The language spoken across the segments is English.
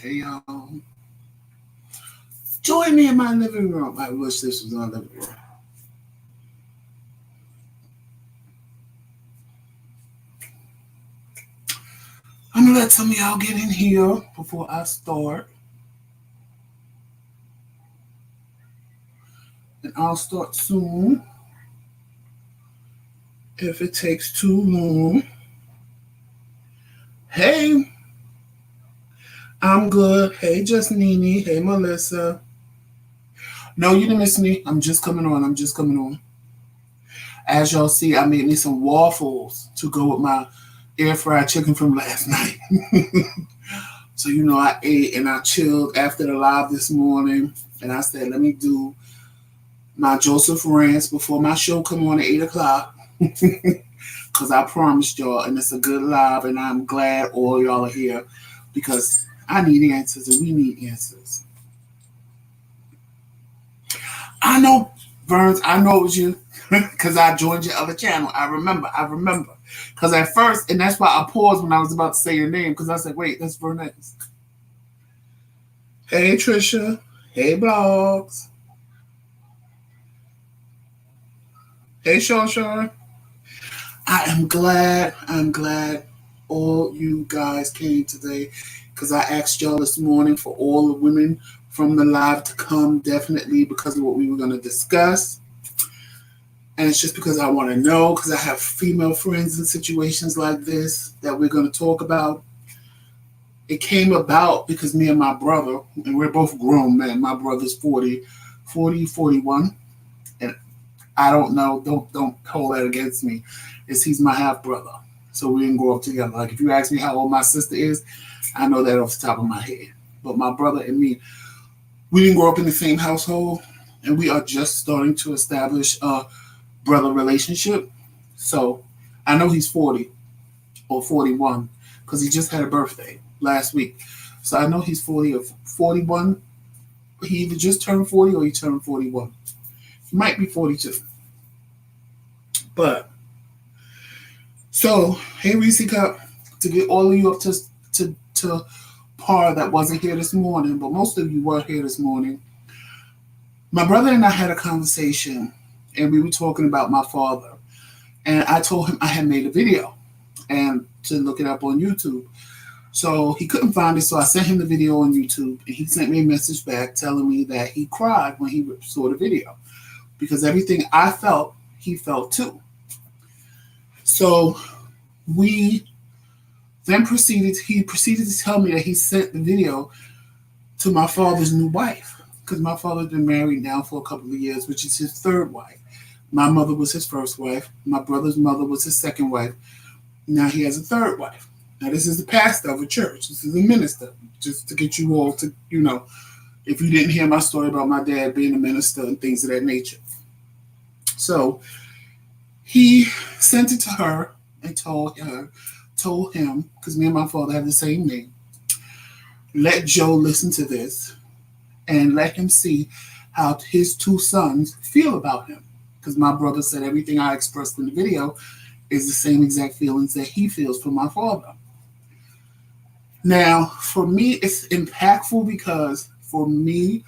Hey y'all. Join me in my living room. I wish this was my living room. I'm gonna let some of y'all get in here before I start. And I'll start soon. If it takes too long. Hey, I'm good. Hey, just Nene. Hey, Melissa. No, you didn't miss me. I'm just coming on. As y'all see, I made me some waffles to go with my air fried chicken from last night. So, I ate and I chilled after the live this morning. And I said, let me do my Joseph Rants before my show come on at 8 o'clock. Because I promised y'all, and it's a good live, and I'm glad all y'all are here because I need answers and we need answers. I know, Burns, I know it was you because I joined your other channel. I remember. Because at first, and that's why I paused when I was about to say your name because I said, wait, that's Vernez. Hey, Trisha. Hey, Blogs. Hey, Sean. I'm glad all you guys came today because I asked y'all this morning for all the women from the live to come, definitely because of what we were going to discuss. And it's just because I want to know, because I have female friends in situations like this that we're going to talk about. It came about because me and my brother, and we're both grown men. My brother's 41. And I don't know, don't hold that against me. He's my half brother. So we didn't grow up together. Like if you ask me how old my sister is, I know that off the top of my head. But my brother and me, we didn't grow up in the same household, and we are just starting to establish a brother relationship. So I know he's 40 or 41 because he just had a birthday last week. So I know he's 40 or 41. He either just turned 40 or he turned 41. He might be 42. But so, hey Reese Cup, to get all of you up to par that wasn't here this morning, but most of you were here this morning. My brother and I had a conversation, and we were talking about my father. And I told him I had made a video and to look it up on YouTube. So he couldn't find it, so I sent him the video on YouTube, and he sent me a message back telling me that he cried when he saw the video because everything I felt, he felt too. So he proceeded to tell me that he sent the video to my father's new wife because my father's been married now for a couple of years, which is his third wife. My mother was his first wife. My brother's mother was his second wife. Now he has a third wife. Now this is the pastor of a church. This is a minister, just to get you all to, if you didn't hear my story about my dad being a minister and things of that nature. So he sent it to her and told him, because me and my father have the same name, let Joe listen to this and let him see how his two sons feel about him. Because my brother said everything I expressed in the video is the same exact feelings that he feels for my father. Now, for me, it's impactful because for me,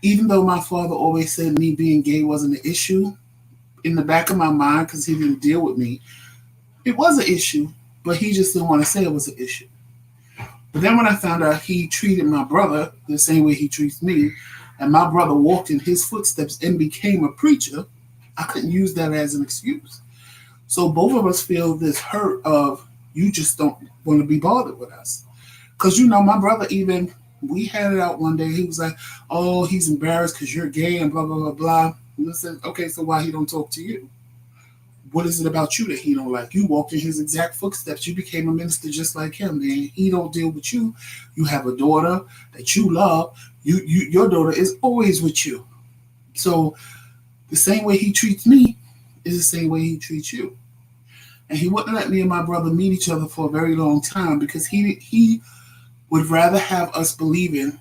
even though my father always said me being gay wasn't an issue, in the back of my mind, because he didn't deal with me, it was an issue, but he just didn't want to say it was an issue. But then when I found out he treated my brother the same way he treats me, and my brother walked in his footsteps and became a preacher, I couldn't use that as an excuse. So both of us feel this hurt of, you just don't want to be bothered with us. Because, my brother even, we had it out one day, he was like, oh, he's embarrassed because you're gay and blah, blah, blah, blah. And I said, okay, so why he don't talk to you? What is it about you that he don't like? You walked in his exact footsteps. You became a minister just like him, man. He don't deal with you. You have a daughter that you love. Your daughter is always with you. So the same way he treats me is the same way he treats you. And he wouldn't let me and my brother meet each other for a very long time because he would rather have us believing.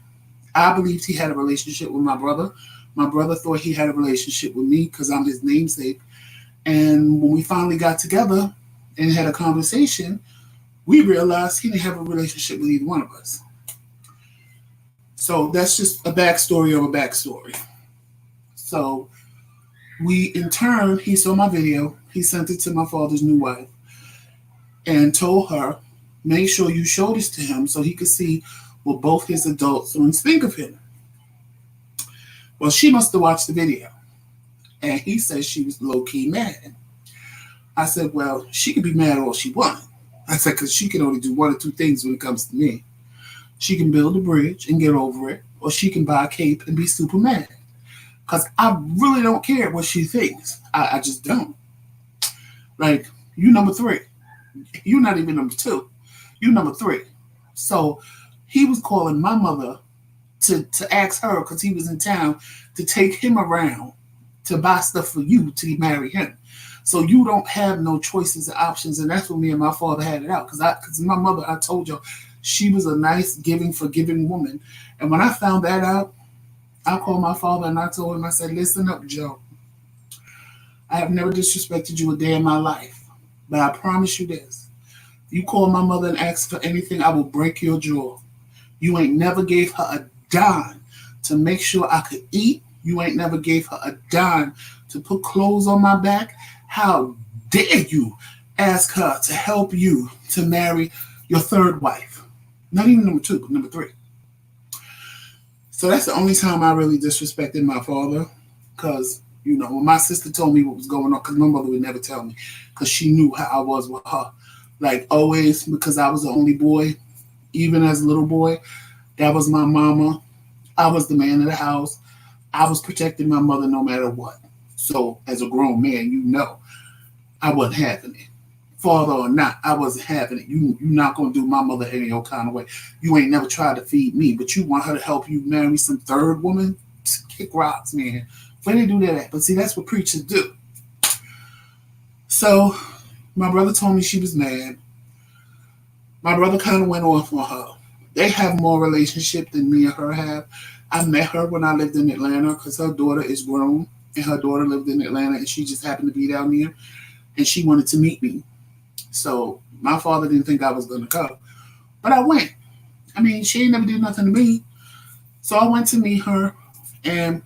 I believed he had a relationship with my brother. My brother thought he had a relationship with me because I'm his namesake. And when we finally got together and had a conversation, we realized he didn't have a relationship with either one of us. So that's just a backstory of a backstory. So in turn, he saw my video. He sent it to my father's new wife and told her, make sure you show this to him so he could see what both his adult sons think of him. Well, she must have watched the video. And he said she was low-key mad. I said, well, she could be mad all she wants. I said, because she can only do one or two things when it comes to me. She can build a bridge and get over it, or she can buy a cape and be super mad. Because I really don't care what she thinks. I just don't. Like, you number 3. You're not even number 2. You number 3. So he was calling my mother to ask her, because he was in town, to take him around to buy stuff for you to marry him. So you don't have no choices or options. And that's when me and my father had it out. Because my mother, I told you, she was a nice, giving, forgiving woman. And when I found that out, I called my father and I told him, I said, listen up, Joe. I have never disrespected you a day in my life. But I promise you this. You call my mother and ask for anything, I will break your jaw. You ain't never gave her a dime to make sure I could eat. You ain't never gave her a dime to put clothes on my back. How dare you ask her to help you to marry your 3rd wife? Not even number 2, but number 3. So that's the only time I really disrespected my father. Because, when my sister told me what was going on, because my mother would never tell me, because she knew how I was with her. Like, always, because I was the only boy, even as a little boy, that was my mama. I was the man of the house. I was protecting my mother no matter what. So, as a grown man, I wasn't having it. Father or not, I wasn't having it. You're not going to do my mother any old kind of way. You ain't never tried to feed me, but you want her to help you marry some 3rd woman? Just kick rocks, man. When they do that, but see, that's what preachers do. So, my brother told me she was mad. My brother kind of went off on her. They have more relationship than me and her have. I met her when I lived in Atlanta because her daughter is grown and her daughter lived in Atlanta and she just happened to be down there and she wanted to meet me. So my father didn't think I was going to go. But I went. I mean, she ain't never did nothing to me. So I went to meet her and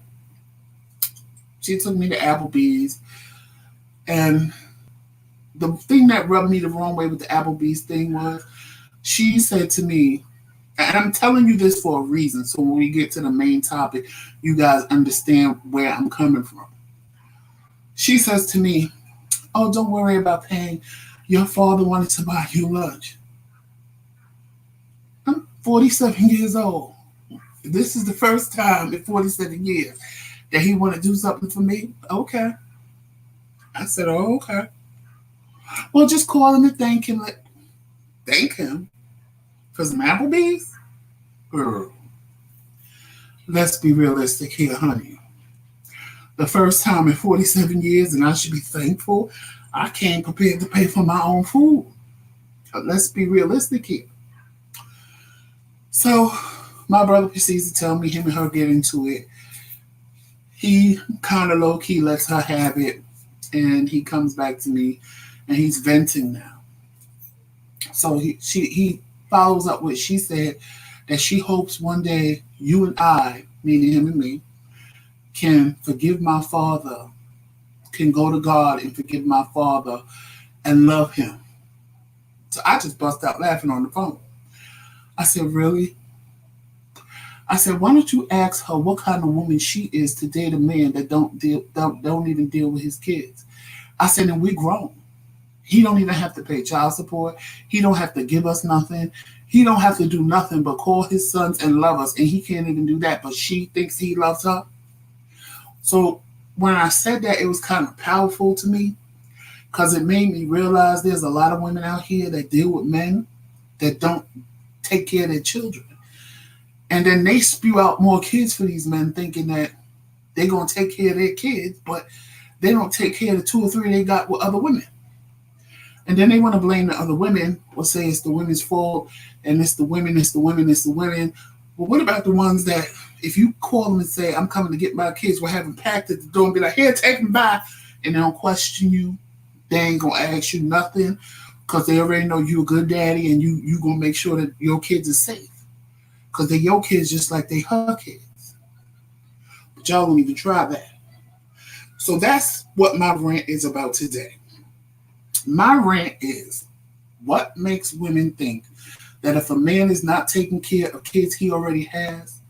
she took me to Applebee's. And the thing that rubbed me the wrong way with the Applebee's thing was she said to me, and I'm telling you this for a reason, so when we get to the main topic, you guys understand where I'm coming from. She says to me, oh, don't worry about paying. Your father wanted to buy you lunch. I'm 47 years old. This is the first time in 47 years that he want to do something for me. Okay. I said, oh, okay. Well, just call him and thank him. Thank him? For some Applebee's? Girl, let's be realistic here, honey. The first time in 47 years, and I should be thankful, I came prepared to pay for my own food. But let's be realistic here. So, my brother proceeds to tell me him and her get into it. He kind of low-key lets her have it, and he comes back to me, and he's venting now. So he follows up with, she said that she hopes one day you and I, meaning him and me, can forgive my father, can go to God and forgive my father and love him. So I just bust out laughing on the phone. I said, really? I said, why don't you ask her what kind of woman she is to date a man that don't even deal with his kids? I said, and we grown. He don't even have to pay child support. He don't have to give us nothing. He don't have to do nothing but call his sons and love us, and he can't even do that, but she thinks he loves her. So when I said that, it was kind of powerful to me because it made me realize there's a lot of women out here that deal with men that don't take care of their children. And then they spew out more kids for these men thinking that they're going to take care of their kids, but they don't take care of the 2 or 3 they got with other women. And then they want to blame the other women or say it's the women's fault and it's the women, it's the women, it's the women. But what about the ones that if you call them and say, I'm coming to get my kids, we're having packed at the door and be like, here, take them by. And they don't question you. They ain't going to ask you nothing because they already know you're a good daddy and you going to make sure that your kids are safe. Because they're your kids just like they her kids. But y'all don't even try that. So that's what my rant is about today. My rant is, what makes women think that if a man is not taking care of kids he already has,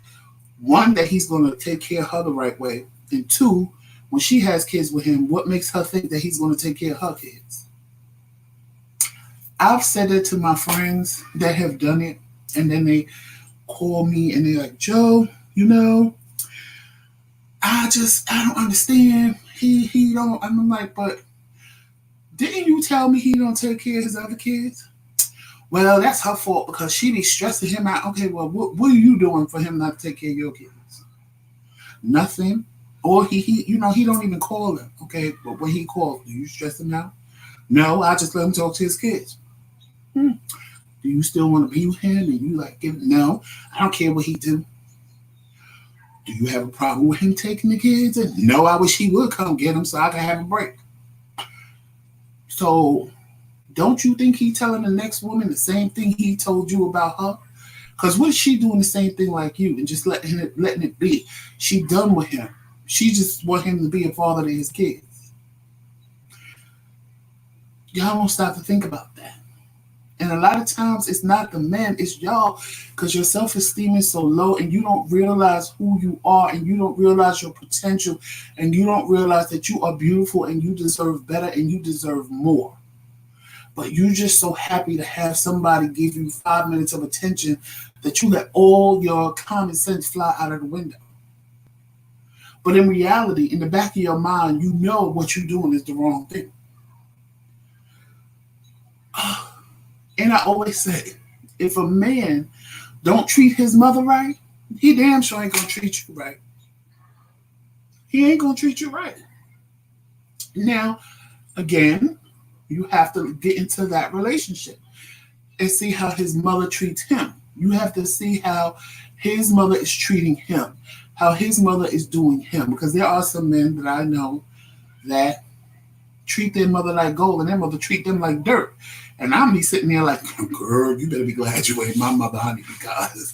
one, that he's going to take care of her the right way, and two, when she has kids with him, what makes her think that he's going to take care of her kids? I've said it to my friends that have done it, and then they call me and they're like, Joe, I don't understand. He don't. I'm like, but didn't you tell me he don't take care of his other kids? Well, that's her fault because she be stressing him out. Okay, well, what are you doing for him not to take care of your kids? Nothing. Or he don't even call him. Okay, but when he calls, do you stress him out? No, I just let him talk to his kids. Do you still want to be with him? And you like, no, I don't care what he do. Do you have a problem with him taking the kids? And no, I wish he would come get them so I can have a break. So, don't you think he telling the next woman the same thing he told you about her? Because what is she doing the same thing like you and just letting it be? She done with him. She just want him to be a father to his kids. Y'all don't stop to think about that. And a lot of times it's not the men, it's y'all, because your self-esteem is so low and you don't realize who you are and you don't realize your potential and you don't realize that you are beautiful and you deserve better and you deserve more. But you're just so happy to have somebody give you 5 minutes of attention that you let all your common sense fly out of the window. But in reality, in the back of your mind, you know what you're doing is the wrong thing. And I always say, if a man don't treat his mother right, he damn sure ain't gonna treat you right. He ain't gonna treat you right. Now, again, you have to get into that relationship and see how his mother treats him. You have to see how his mother is treating him, how his mother is doing him. Because there are some men that I know that treat their mother like gold and their mother treat them like dirt. And I'm be sitting there like, girl, you better be glad you ain't my mother, honey, because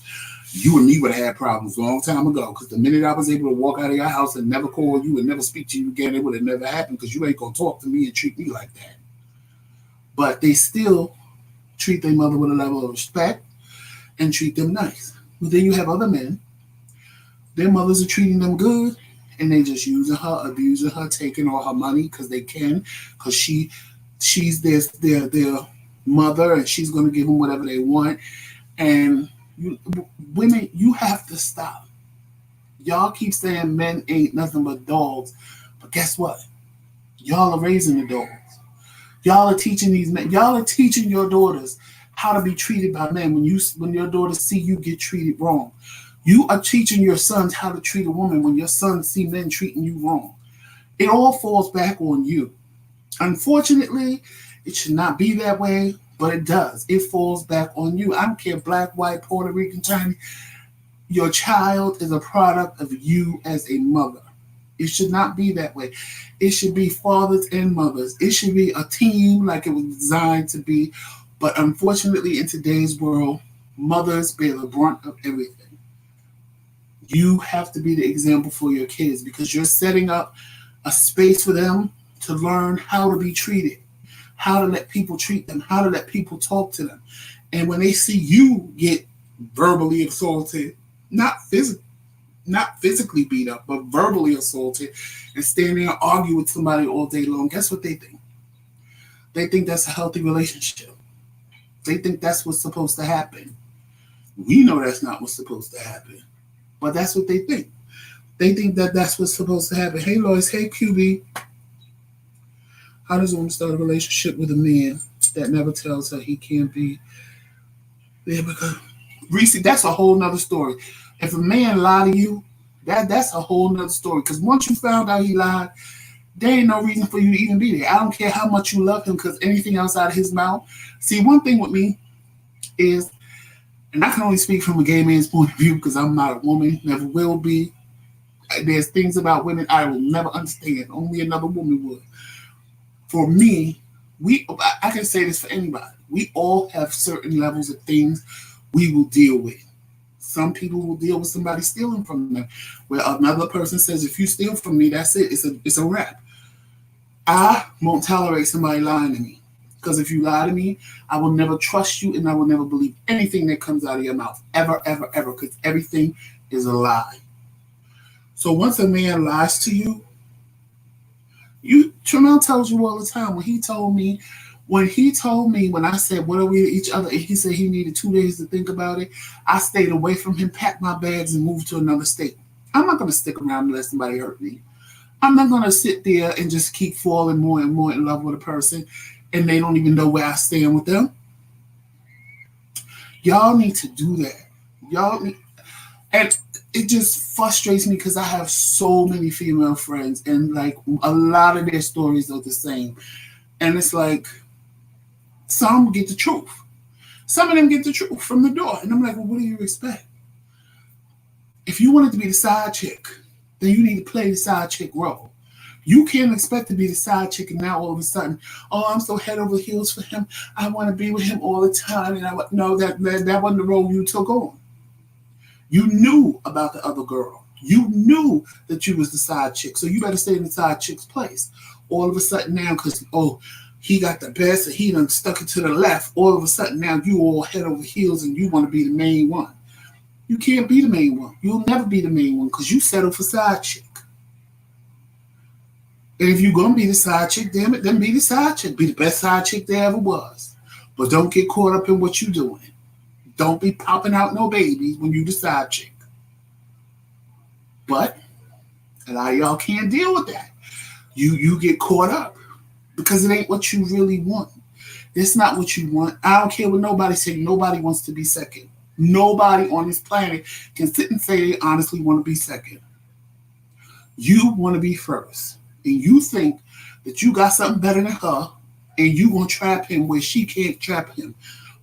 you and me would have had problems a long time ago. Because the minute I was able to walk out of your house and never call you and never speak to you again, it would have never happened because you ain't going to talk to me and treat me like that. But they still treat their mother with a level of respect and treat them nice. But then you have other men, their mothers are treating them good, and they just using her, abusing her, taking all her money because they can, because she's their mother, and she's going to give them whatever they want. And women, you have to stop. Y'all keep saying men ain't nothing but dogs, but guess what? Y'all are raising the dogs. Y'all are teaching these men. Y'all are teaching your daughters how to be treated by men. When your daughters see you get treated wrong, you are teaching your sons how to treat a woman when your sons see men treating you wrong. It all falls back on you. Unfortunately, it should not be that way, but it does. It falls back on you. I don't care, black, white, Puerto Rican, Chinese. Your child is a product of you as a mother. It should not be that way. It should be fathers and mothers. It should be a team like it was designed to be. But unfortunately, in today's world, mothers bear the brunt of everything. You have to be the example for your kids because you're setting up a space for them to learn how to be treated, how to let people treat them, how to let people talk to them. And when they see you get verbally assaulted, not physically beat up, but verbally assaulted, and stand there and argue with somebody all day long, guess what they think? They think that's a healthy relationship. They think that's what's supposed to happen. We know that's not what's supposed to happen, but that's what they think. They think that that's what's supposed to happen. Hey, Lois. Hey, QB. How does a woman start a relationship with a man that never tells her he can't be there? Because Reese, that's a whole nother story. If a man lie to you, that's a whole nother story. Because once you found out he lied, there ain't no reason for you to even be there. I don't care how much you love him because anything else out of his mouth. See, one thing with me is, and I can only speak from a gay man's point of view because I'm not a woman, never will be. There's things about women I will never understand. Only another woman would. For me, I can say this for anybody. We all have certain levels of things we will deal with. Some people will deal with somebody stealing from them, where another person says, if you steal from me, that's it. It's a wrap. I won't tolerate somebody lying to me. Because if you lie to me, I will never trust you and I will never believe anything that comes out of your mouth. Ever, ever, ever. Because everything is a lie. So once a man lies to you, Tremel tells you all the time. When he told me, when I said, what are we to each other? And he said he needed 2 days to think about it. I stayed away from him, packed my bags, and moved to another state. I'm not going to stick around and let somebody hurt me. I'm not going to sit there and just keep falling more and more in love with a person and they don't even know where I stand with them. Y'all need to do that. And it just frustrates me because I have so many female friends and like a lot of their stories are the same. And it's like, some get the truth. Some of them get the truth from the door. And I'm like, well, what do you expect? If you wanted to be the side chick, then you need to play the side chick role. You can't expect to be the side chick and now all of a sudden, oh, I'm so head over heels for him. I want to be with him all the time. And no, that wasn't the role you took on. You knew about the other girl. You knew that you was the side chick. So you better stay in the side chick's place. All of a sudden now, because, he got the best and he done stuck it to the left. All of a sudden now you all head over heels and you want to be the main one. You can't be the main one. You'll never be the main one because you settle for side chick. And if you're going to be the side chick, damn it, then be the side chick. Be the best side chick there ever was. But don't get caught up in what you're doing. Don't be popping out no babies when you the side chick. But a lot of y'all can't deal with that. You get caught up because it ain't what you really want. It's not what you want. I don't care what nobody says. Nobody wants to be second. Nobody on this planet can sit and say they honestly want to be second. You want to be first. And you think that you got something better than her and you going to trap him where she can't trap him.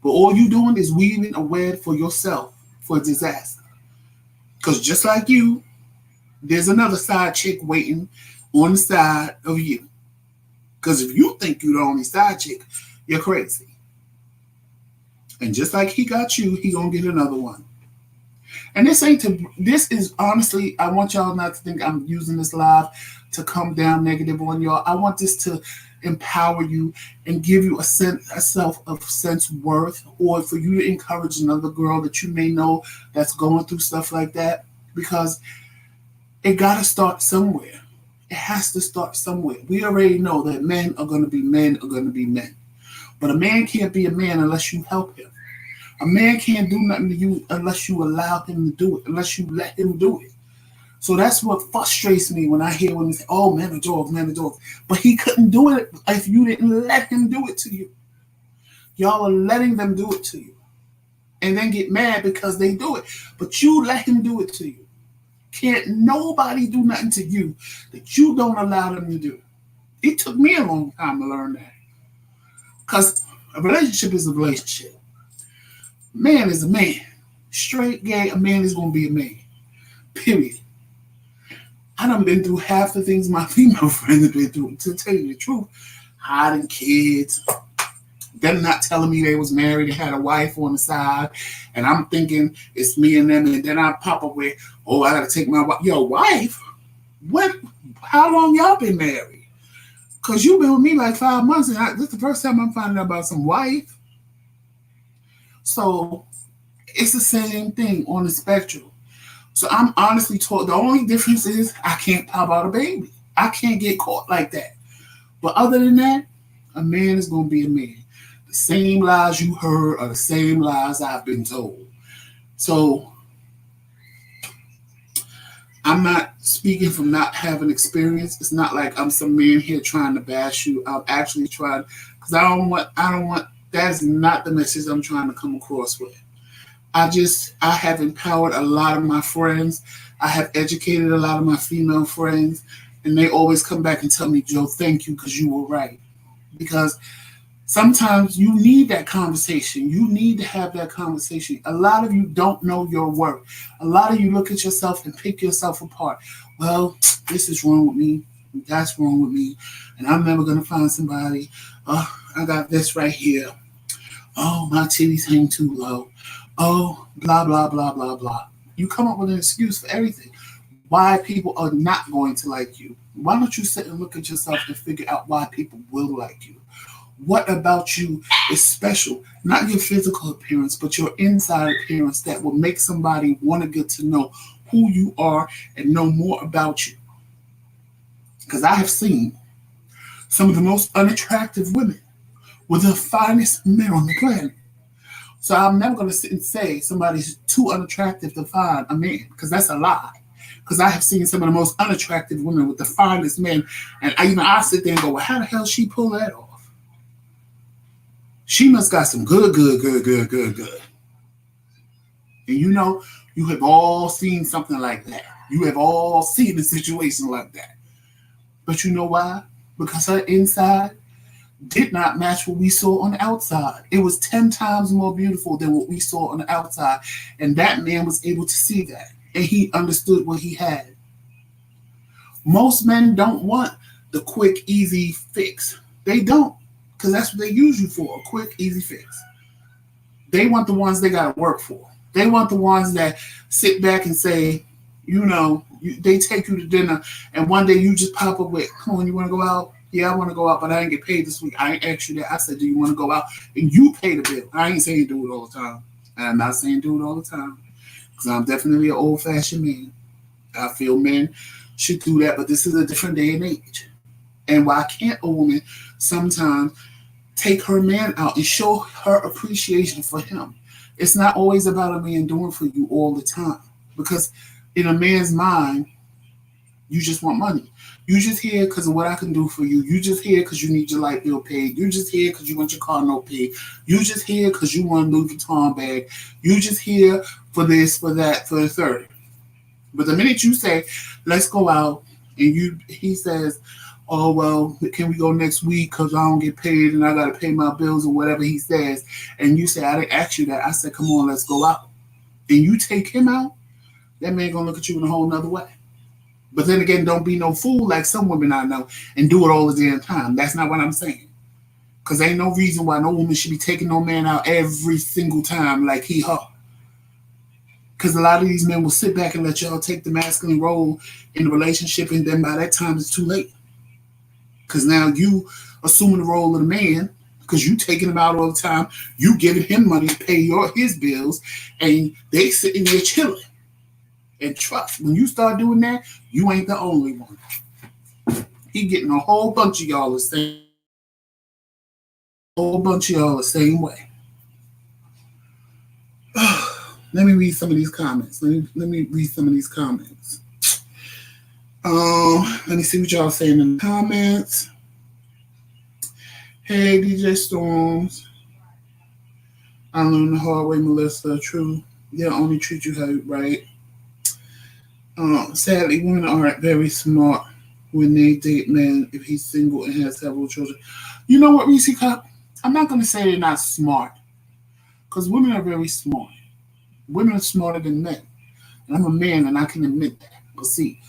But all you doing is weaving a web for yourself for a disaster. Because just like you, there's another side chick waiting on the side of you. Because if you think you're the only side chick, you're crazy. And just like he got you, he gonna get another one. And this is honestly, I want y'all not to think I'm using this live to come down negative on y'all. I want this to empower you and give you a self of self-worth, or for you to encourage another girl that you may know that's going through stuff like that, because it got to start somewhere. It has to start somewhere. We already know that men are going to be men. But a man can't be a man unless you help him. A man can't do nothing to you unless you allow him to do it, unless you let him do it. So that's what frustrates me when I hear women say, oh, men are dogs. But he couldn't do it if you didn't let him do it to you. Y'all are letting them do it to you. And then get mad because they do it. But you let him do it to you. Can't nobody do nothing to you that you don't allow them to do. It took me a long time to learn that. Because a relationship is a relationship. Man is a man. Straight, gay, a man is going to be a man. Period. I done been through half the things my female friends have been through. To tell you the truth, hiding kids, them not telling me they was married and had a wife on the side, and I'm thinking it's me and them, and then I pop up with, oh, I got to take my wife. Yo, wife? What? How long y'all been married? Because you've been with me like 5 months, and this is the first time I'm finding out about some wife. So it's the same thing on the spectrum. So I'm honestly told the only difference is I can't pop out a baby. I can't get caught like that. But other than that, a man is going to be a man. The same lies you heard are the same lies I've been told. So I'm not speaking from not having experience. It's not like I'm some man here trying to bash you. I'm actually trying, because I don't want, that's not the message I'm trying to come across with. I have empowered a lot of my friends. I have educated a lot of my female friends, and they always come back and tell me, Joe, thank you, because you were right. Because sometimes you need that conversation. You need to have that conversation. A lot of you don't know your worth. A lot of you look at yourself and pick yourself apart. Well, this is wrong with me. That's wrong with me. And I'm never going to find somebody. Oh, I got this right here. Oh, my titties hang too low. oh, blah, blah, blah, blah, blah. You come up with an excuse for everything. Why people are not going to like you. Why don't you sit and look at yourself and figure out why people will like you? What about you is special? Not your physical appearance, but your inside appearance that will make somebody want to get to know who you are and know more about you. Because I have seen some of the most unattractive women with the finest men on the planet. So I'm never going to sit and say somebody's too unattractive to find a man, because that's a lie. Because I have seen some of the most unattractive women with the finest men, and I sit there and go, well, how the hell she pull that off? She must got some good. And you have all seen something like that. You have all seen a situation like that. But you know why? Because her inside did not match what we saw on the outside. It was 10 times more beautiful than what we saw on the outside. And that man was able to see that. And he understood what he had. Most men don't want the quick, easy fix. They don't. Because that's what they use you for, a quick, easy fix. They want the ones they got to work for. They want the ones that sit back and say, they take you to dinner, and one day you just pop up with, come on, you want to go out? Yeah, I want to go out, but I didn't get paid this week. I ain't asked you that. I said, do you want to go out? And you pay the bill. I ain't saying do it all the time. And I'm not saying do it all the time, because I'm definitely an old-fashioned man. I feel men should do that, but this is a different day and age. And why can't a woman sometimes take her man out and show her appreciation for him? It's not always about a man doing for you all the time. Because in a man's mind, you just want money. You just here because of what I can do for you. You just here because you need your light bill paid. You just here because you want your car note paid. You just here because you want a Louis Vuitton bag. You just here for this, for that, for the third. But the minute you say, let's go out, and he says, oh, well, can we go next week because I don't get paid and I got to pay my bills or whatever he says. And you say, I didn't ask you that. I said, come on, let's go out. And you take him out, that man going to look at you in a whole nother way. But then again, don't be no fool like some women I know and do it all the damn time. That's not what I'm saying. Because ain't no reason why no woman should be taking no man out every single time like he, her. Because a lot of these men will sit back and let y'all take the masculine role in the relationship, and then by that time it's too late. Because now you assuming the role of the man, because you taking him out all the time, you giving him money to pay his bills, and they sitting there chilling. And trust, when you start doing that, you ain't the only one. He getting a whole bunch of y'all the same way. Let me read some of these comments. Let me read some of these comments. Let me see what y'all saying in the comments. Hey, DJ Storms. I learned the hard way, Melissa. True. They'll only treat you right. Sadly, women aren't very smart when they date men if he's single and has several children. You know what, Reese Cup? I'm not going to say they're not smart, because women are very smart. Women are smarter than men. And I'm a man, and I can admit that. But see,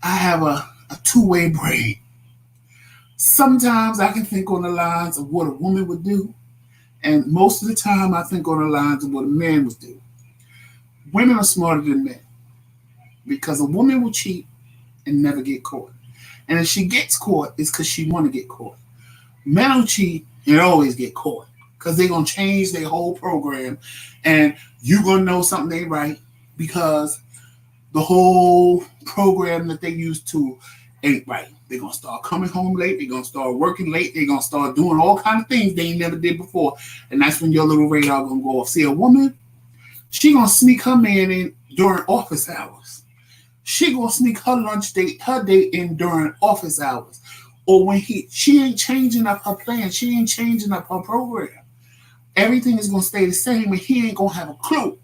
I have a two-way brain. Sometimes I can think on the lines of what a woman would do, and most of the time I think on the lines of what a man would do. Women are smarter than men, because a woman will cheat and never get caught. And if she gets caught, it's because she want to get caught. Men will cheat and always get caught, because they're going to change their whole program, and you're going to know something ain't right, because the whole program that they used to ain't right. They're going to start coming home late. They're going to start working late. They're going to start doing all kinds of things they never did before. And that's when your little radar going to go off. See, a woman, she going to sneak her man in during office hours. She going to sneak her date in during office hours. Or when she ain't changing up her plan. She ain't changing up her program. Everything is going to stay the same, and he ain't going to have a clue.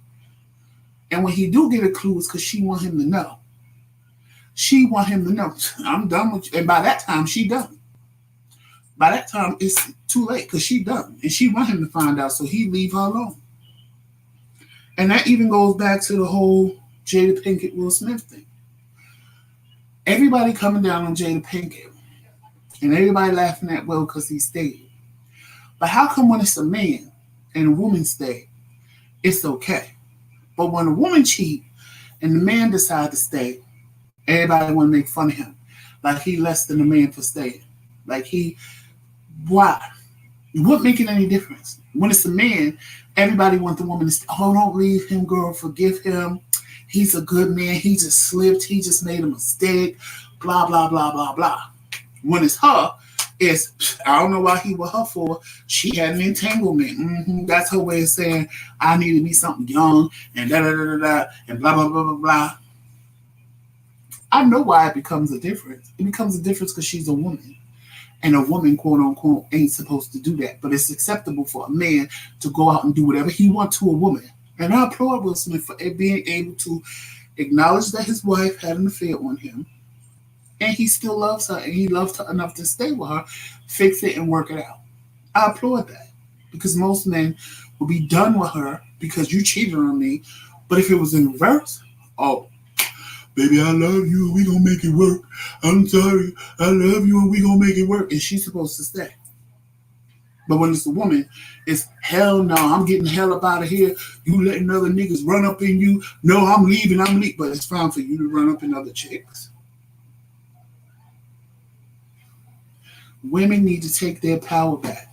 And when he do get a clue, it's because she want him to know. She want him to know, I'm done with you. And by that time, she done. By that time, it's too late, because she done. And she want him to find out, so he leave her alone. And that even goes back to the whole Jada Pinkett, Will Smith thing. Everybody coming down on Jada Pinkett. And everybody laughing at Will because he stayed. But how come when it's a man and a woman stay, it's okay. But when a woman cheat and the man decide to stay, everybody want to make fun of him. Like he less than a man for staying. Why? It wouldn't make it any difference. When it's a man, everybody wants the woman to stay. Oh, don't leave him, girl. Forgive him. He's a good man. He just slipped. He just made a mistake. Blah, blah, blah, blah, blah. When it's her, I don't know why he with her for. She had an entanglement. That's her way of saying, I needed me something young and da-da-da-da-da and blah, blah, blah, blah, blah. I know why it becomes a difference. It becomes a difference because she's a woman. And a woman, quote unquote, ain't supposed to do that. But it's acceptable for a man to go out and do whatever he wants to a woman. And I applaud Will Smith for being able to acknowledge that his wife had an affair on him. And he still loves her. And he loved her enough to stay with her, fix it, and work it out. I applaud that. Because most men will be done with her because you cheated on me. But if it was in reverse, oh, baby, I love you and we gonna make it work. I'm sorry, I love you and we gonna make it work. And she's supposed to stay. But when it's a woman, it's hell no, I'm getting the hell up out of here. You letting other niggas run up in you. No, I'm leaving. But it's fine for you to run up in other chicks. Women need to take their power back.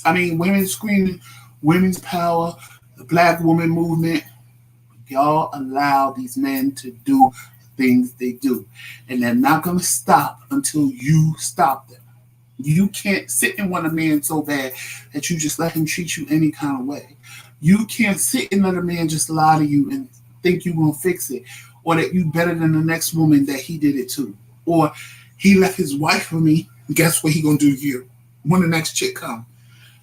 I mean, women screaming women's power, the black woman movement. Y'all allow these men to do things they do. And they're not going to stop until you stop them. You can't sit and want a man so bad that you just let him treat you any kind of way. You can't sit and let a man just lie to you and think you're going to fix it. Or that you better than the next woman that he did it to. Or he left his wife for me. Guess what he going to do to you when the next chick comes?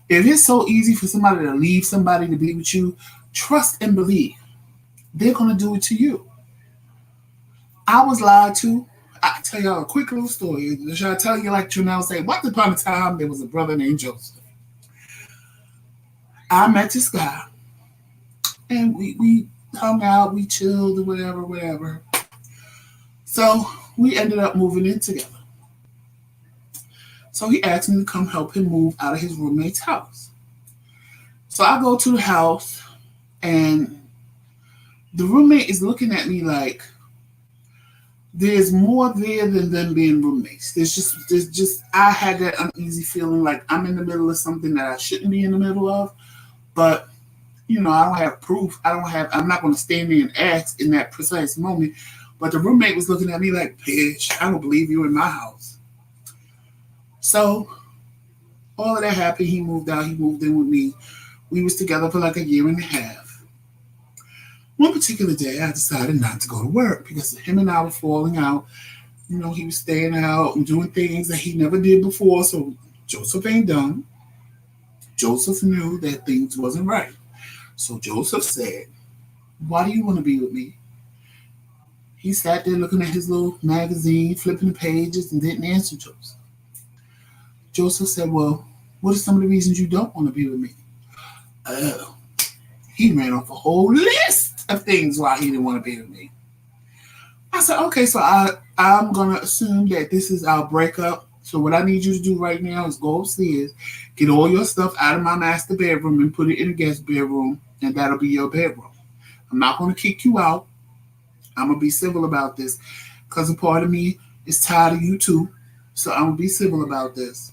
If it's so easy for somebody to leave somebody to be with you, trust and believe. They're going to do it to you. I was lied to. I'll tell y'all a quick little story. Should I tell you like Janelle say, once upon a time, there was a brother named Joseph. I met this guy. And we hung out, we chilled, or whatever. So we ended up moving in together. So he asked me to come help him move out of his roommate's house. So I go to the house, and the roommate is looking at me like, there's more there than them being roommates. There's just, I had that uneasy feeling like I'm in the middle of something that I shouldn't be in the middle of. But, I don't have proof. I'm not going to stand there and ask in that precise moment. But the roommate was looking at me like, bitch, I don't believe you in my house. So all of that happened. He moved out. He moved in with me. We was together for like a year and a half. One particular day, I decided not to go to work because him and I were falling out. He was staying out and doing things that he never did before. So Joseph ain't dumb. Joseph knew that things wasn't right. So Joseph said, why do you want to be with me? He sat there looking at his little magazine, flipping the pages, and didn't answer Joseph. Joseph said, well, what are some of the reasons you don't want to be with me? He ran off a whole list of things why he didn't want to be with me. I said, okay, so I'm going to assume that this is our breakup. So what I need you to do right now is go upstairs, get all your stuff out of my master bedroom and put it in the guest bedroom, and that'll be your bedroom. I'm not going to kick you out. I'm going to be civil about this because a part of me is tired of you too. So I'm going to be civil about this.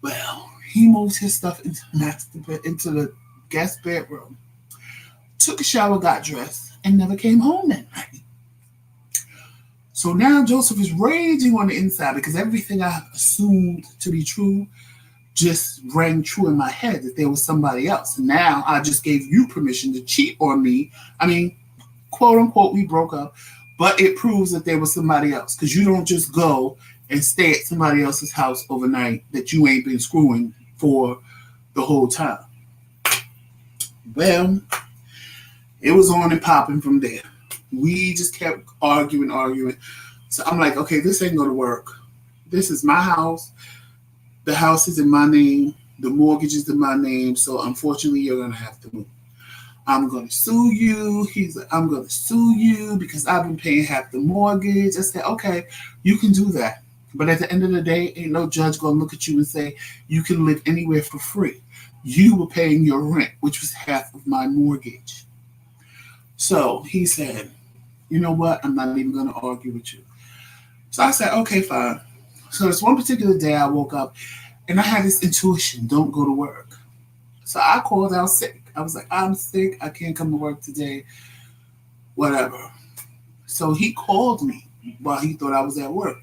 Well, he moved his stuff into the guest bedroom, took a shower, got dressed, and never came home that night. So now Joseph is raging on the inside because everything I assumed to be true just rang true in my head that there was somebody else. And now I just gave you permission to cheat on me. I mean, quote unquote, we broke up, but it proves that there was somebody else because you don't just go and stay at somebody else's house overnight that you ain't been screwing for the whole time. Well, it was on and popping from there. We just kept arguing. So I'm like, okay, this ain't going to work. This is my house. The house is in my name. The mortgage is in my name. So unfortunately, you're going to have to move. I'm going to sue you. He's like, I'm going to sue you because I've been paying half the mortgage. I said, okay, you can do that. But at the end of the day, ain't no judge going to look at you and say, you can live anywhere for free. you were paying your rent, which was half of my mortgage. So he said, you know what? I'm not even going to argue with you. So I said, okay, fine. So this one particular day I woke up and I had this intuition, don't go to work. So I called out sick. I was like, I'm sick. I can't come to work today. Whatever. So he called me while he thought I was at work.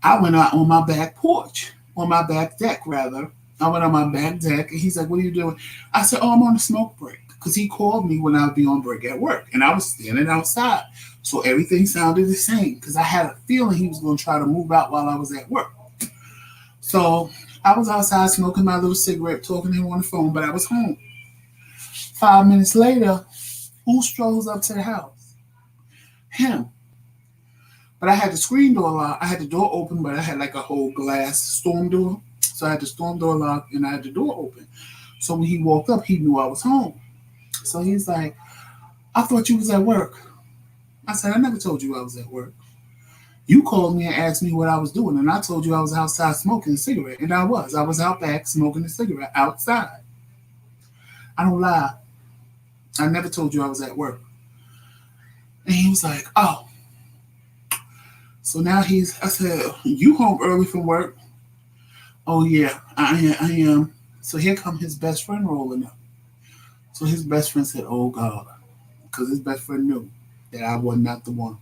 I went out on my back porch, on my back deck, rather. I went on my back deck and he's like, what are you doing? I said, oh, I'm on a smoke break. Because he called me when I would be on break at work. And I was standing outside. So everything sounded the same because I had a feeling he was going to try to move out while I was at work. So I was outside smoking my little cigarette, talking to him on the phone, but I was home. 5 minutes later, who strolls up to the house? Him. But I had the screen door locked. I had the door open, but I had like a whole glass storm door. So I had the storm door locked and I had the door open. So when he walked up, he knew I was home. So he's like, I thought you was at work. I said, I never told you I was at work. You called me and asked me what I was doing, and I told you I was outside smoking a cigarette, and I was. I was out back smoking a cigarette outside. I don't lie. I never told you I was at work. And he was like, oh. So now I said, you home early from work? Oh, yeah, I am. So here come his best friend rolling up. So his best friend said, oh, God, because his best friend knew that I was not the one.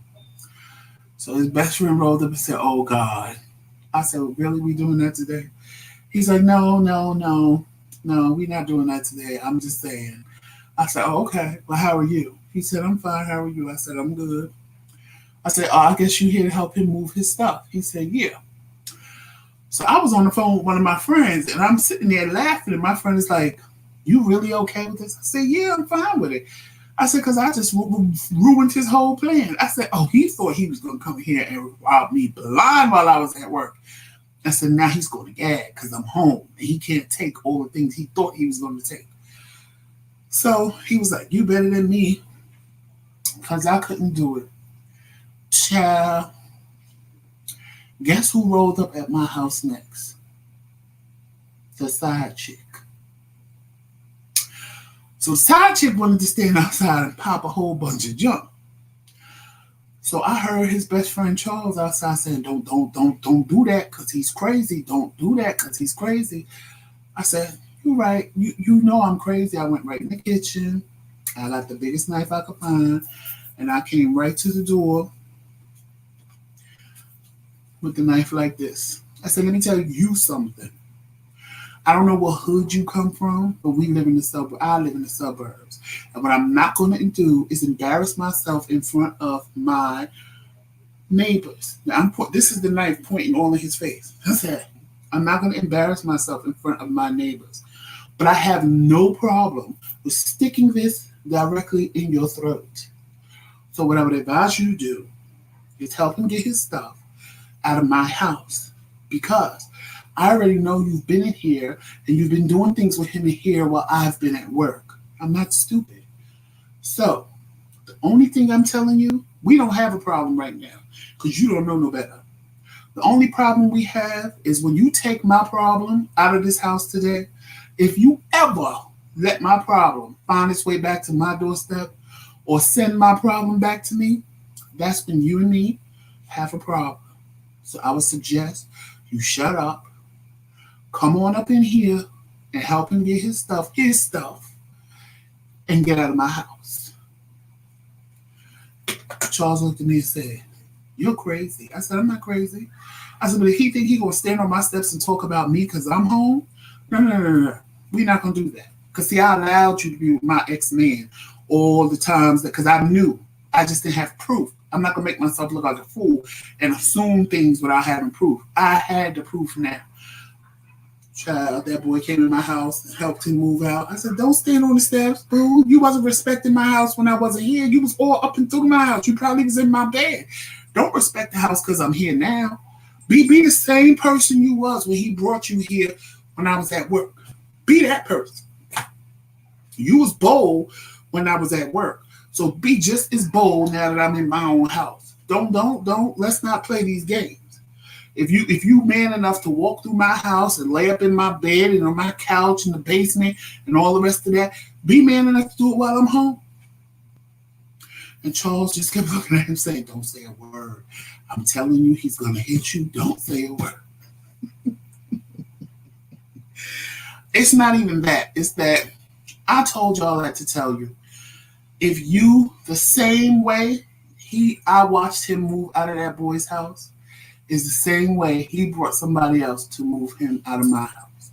So his best friend rolled up and said, oh, God. I said, really, we doing that today? He's like, no, we're not doing that today. I'm just saying. I said, oh, okay. Well, how are you? He said, I'm fine. How are you? I said, I'm good. I said, oh, I guess you here to help him move his stuff. He said, yeah. So I was on the phone with one of my friends, and I'm sitting there laughing, and my friend is like, you really okay with this? I said, yeah, I'm fine with it. I said, because I just ruined his whole plan. I said, oh, he thought he was going to come here and rob me blind while I was at work. I said, now he's going to gag because I'm home, and he can't take all the things he thought he was going to take. So he was like, you better than me, because I couldn't do it. Child, guess who rolled up at my house next? The side chick. So the side chick wanted to stand outside and pop a whole bunch of junk. So I heard his best friend Charles outside saying, don't do that because he's crazy. Don't do that because he's crazy. I said, you're right. You know I'm crazy. I went right in the kitchen. I got the biggest knife I could find. And I came right to the door with the knife like this. I said, let me tell you something. I don't know what hood you come from, but we live in the suburbs. I live in the suburbs. And what I'm not going to do is embarrass myself in front of my neighbors. Now, this is the knife pointing all in his face. I said, I'm not going to embarrass myself in front of my neighbors. But I have no problem with sticking this directly in your throat. So what I would advise you to do is help him get his stuff out of my house, because I already know you've been in here and you've been doing things with him in here while I've been at work. I'm not stupid. So the only thing I'm telling you, we don't have a problem right now because you don't know no better. The only problem we have is when you take my problem out of this house today, if you ever let my problem find its way back to my doorstep or send my problem back to me, that's when you and me have a problem. So I would suggest you shut up, come on up in here and help him get his stuff, and get out of my house. Charles looked at me and said, you're crazy. I said, I'm not crazy. I said, but if he think he going to stand on my steps and talk about me because I'm home, no. We're not going to do that. Because, see, I allowed you to be with my ex-man all the times because I knew. I just didn't have proof. I'm not going to make myself look like a fool and assume things without having proof. I had the proof now. Child, that boy came in my house and helped him move out. I said, don't stand on the steps, boo. You wasn't respecting my house when I wasn't here. You was all up and through my house. You probably was in my bed. Don't respect the house because I'm here now. Be the same person you was when he brought you here when I was at work. Be that person. You was bold when I was at work. So be just as bold now that I'm in my own house. Don't. Let's not play these games. If you man enough to walk through my house and lay up in my bed and on my couch in the basement and all the rest of that, be man enough to do it while I'm home. And Charles just kept looking at him saying, don't say a word. I'm telling you, he's going to hit you. Don't say a word. It's not even that. It's that I told y'all that to tell you. If you, the same way I watched him move out of that boy's house, is the same way he brought somebody else to move him out of my house.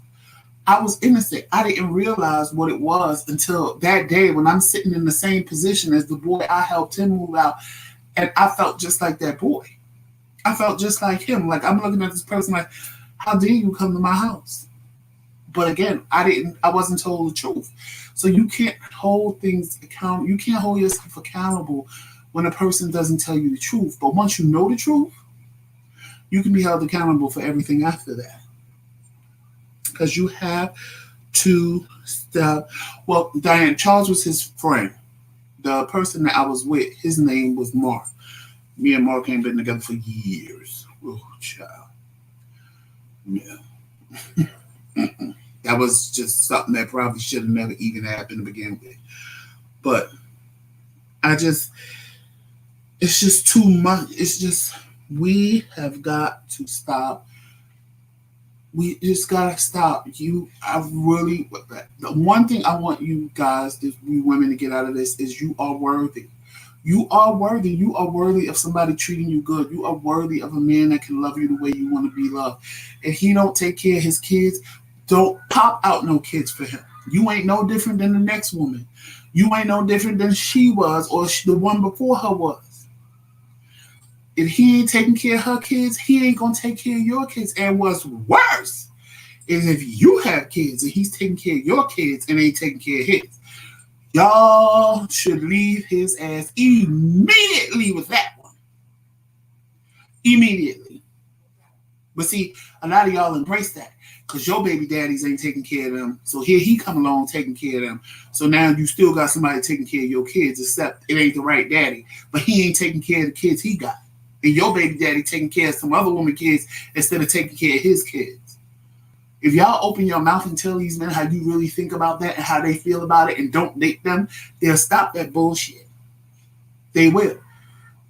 I was innocent. I didn't realize what it was until that day when I'm sitting in the same position as the boy I helped him move out, and I felt just like that boy. I felt just like him. Like, I'm looking at this person like, how dare you come to my house? But again, I wasn't told the truth. So you can't hold things accountable. You can't hold yourself accountable when a person doesn't tell you the truth. But once you know the truth, you can be held accountable for everything after that. Because you have to stop. Well, Diane, Charles was his friend. The person that I was with, his name was Mark. Me and Mark ain't been together for years. Oh, child. Yeah. That was just something that probably should have never even happened to begin with. But it's just too much. It's just, we have got to stop. We just got to stop. The one thing I want you guys, you women, to get out of this is you are worthy. You are worthy. You are worthy of somebody treating you good. You are worthy of a man that can love you the way you want to be loved. If he don't take care of his kids, don't pop out no kids for him. You ain't no different than the next woman. You ain't no different than she was or the one before her was. If he ain't taking care of her kids, he ain't going to take care of your kids. And what's worse is if you have kids and he's taking care of your kids and ain't taking care of his. Y'all should leave his ass immediately with that one. Immediately. But see, a lot of y'all embrace that because your baby daddies ain't taking care of them. So here he come along taking care of them. So now you still got somebody taking care of your kids, except it ain't the right daddy. But he ain't taking care of the kids he got. And your baby daddy taking care of some other woman kids instead of taking care of his kids. If y'all open your mouth and tell these men how you really think about that and how they feel about it and don't date them, they'll stop that bullshit. They will.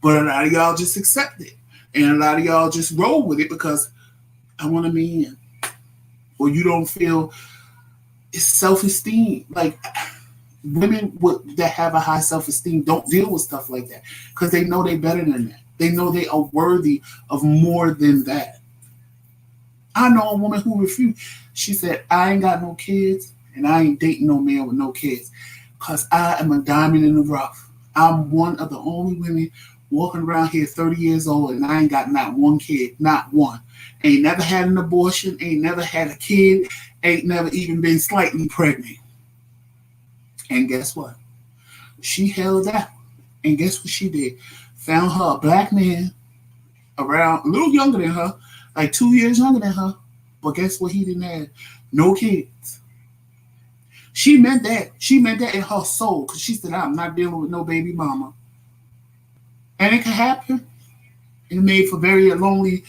But a lot of y'all just accept it. And a lot of y'all just roll with it because I want a man. Or you don't feel it's self-esteem. Like, women that have a high self-esteem don't deal with stuff like that because they know they're better than that. They know they are worthy of more than that. I know a woman who refused. She said, I ain't got no kids and I ain't dating no man with no kids because I am a diamond in the rough. I'm one of the only women walking around here 30 years old and I ain't got not one kid, not one. Ain't never had an abortion, ain't never had a kid, ain't never even been slightly pregnant. And guess what? She held out. And guess what she did? Found her a black man around, a little younger than her, like 2 years younger than her. But guess what he didn't have? No kids. She meant that. She meant that in her soul because she said, I'm not dealing with no baby mama. And it can happen. It made for very lonely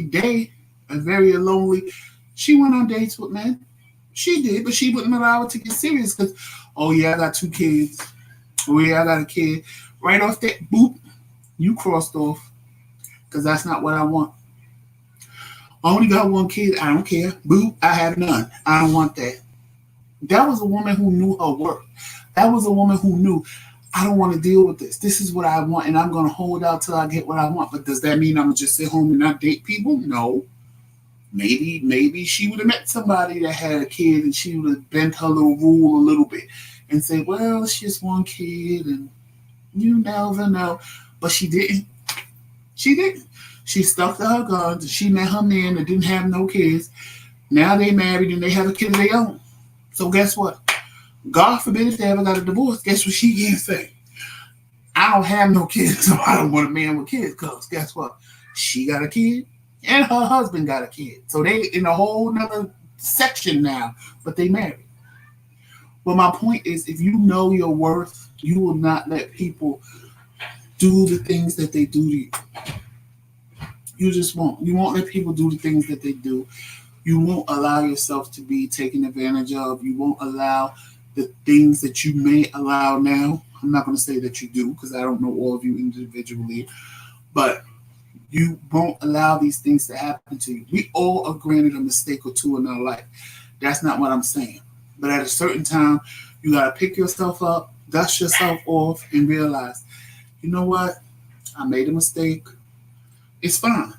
day. A very lonely. She went on dates with men. She did, but she wouldn't allow it to get serious because, oh yeah, I got 2 kids. Oh yeah, I got a kid. Right off that, boop, you crossed off because that's not what I want. I only got 1 kid. I don't care. Boop, I have none. I don't want that. That was a woman who knew her worth. That was a woman who knew, I don't want to deal with this. This is what I want, and I'm going to hold out till I get what I want. But does that mean I'm going to just sit home and not date people? No. Maybe she would have met somebody that had a kid and she would have bent her little rule a little bit and say, well, it's just 1 kid and you never know. But she didn't. She didn't. She stuck to her guns and she met her man that didn't have no kids. Now they married and they have a kid of their own. So guess what? God forbid if they ever got a divorce, guess what she can say? I don't have no kids, so I don't want a man with kids. Because guess what? She got a kid and her husband got a kid. So they in a whole nother section now, but they married. But my point is, if you know your worth, you will not let people do the things that they do to you. You just won't. You won't let people do the things that they do. You won't allow yourself to be taken advantage of. You won't allow the things that you may allow now. I'm not going to say that you do because I don't know all of you individually, but you won't allow these things to happen to you. We all are granted a mistake or two in our life. That's not what I'm saying. But at a certain time, you got to pick yourself up, dust yourself off, and realize, you know what? I made a mistake. It's fine.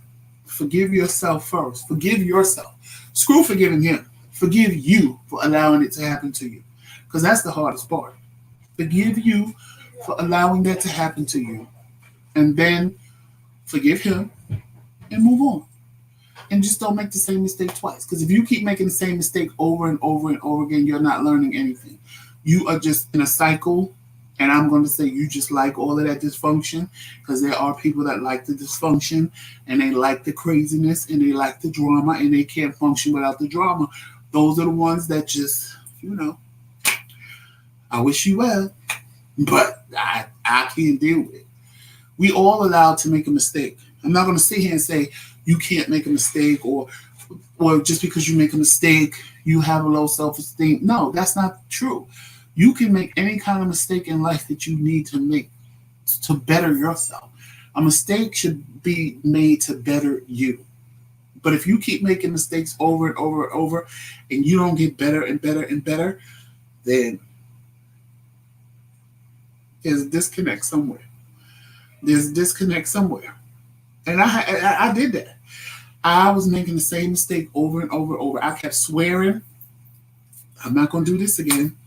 Forgive yourself first. Forgive yourself. Screw forgiving him. Forgive you for allowing it to happen to you. Because that's the hardest part. Forgive you for allowing that to happen to you. And then forgive him and move on. And just don't make the same mistake twice. Because if you keep making the same mistake over and over and over again, you're not learning anything. You are just in a cycle. And I'm going to say you just like all of that dysfunction, because there are people that like the dysfunction and they like the craziness and they like the drama and they can't function without the drama. Those are the ones that just, I wish you well, but I can't deal with it. We all allowed to make a mistake. I'm not going to sit here and say you can't make a mistake or just because you make a mistake, you have a low self-esteem. No, that's not true. You can make any kind of mistake in life that you need to make to better yourself. A mistake should be made to better you. But if you keep making mistakes over and over and over and you don't get better and better and better, then there's a disconnect somewhere. There's a disconnect somewhere. And I did that. I was making the same mistake over and over and over. I kept swearing, I'm not going to do this again.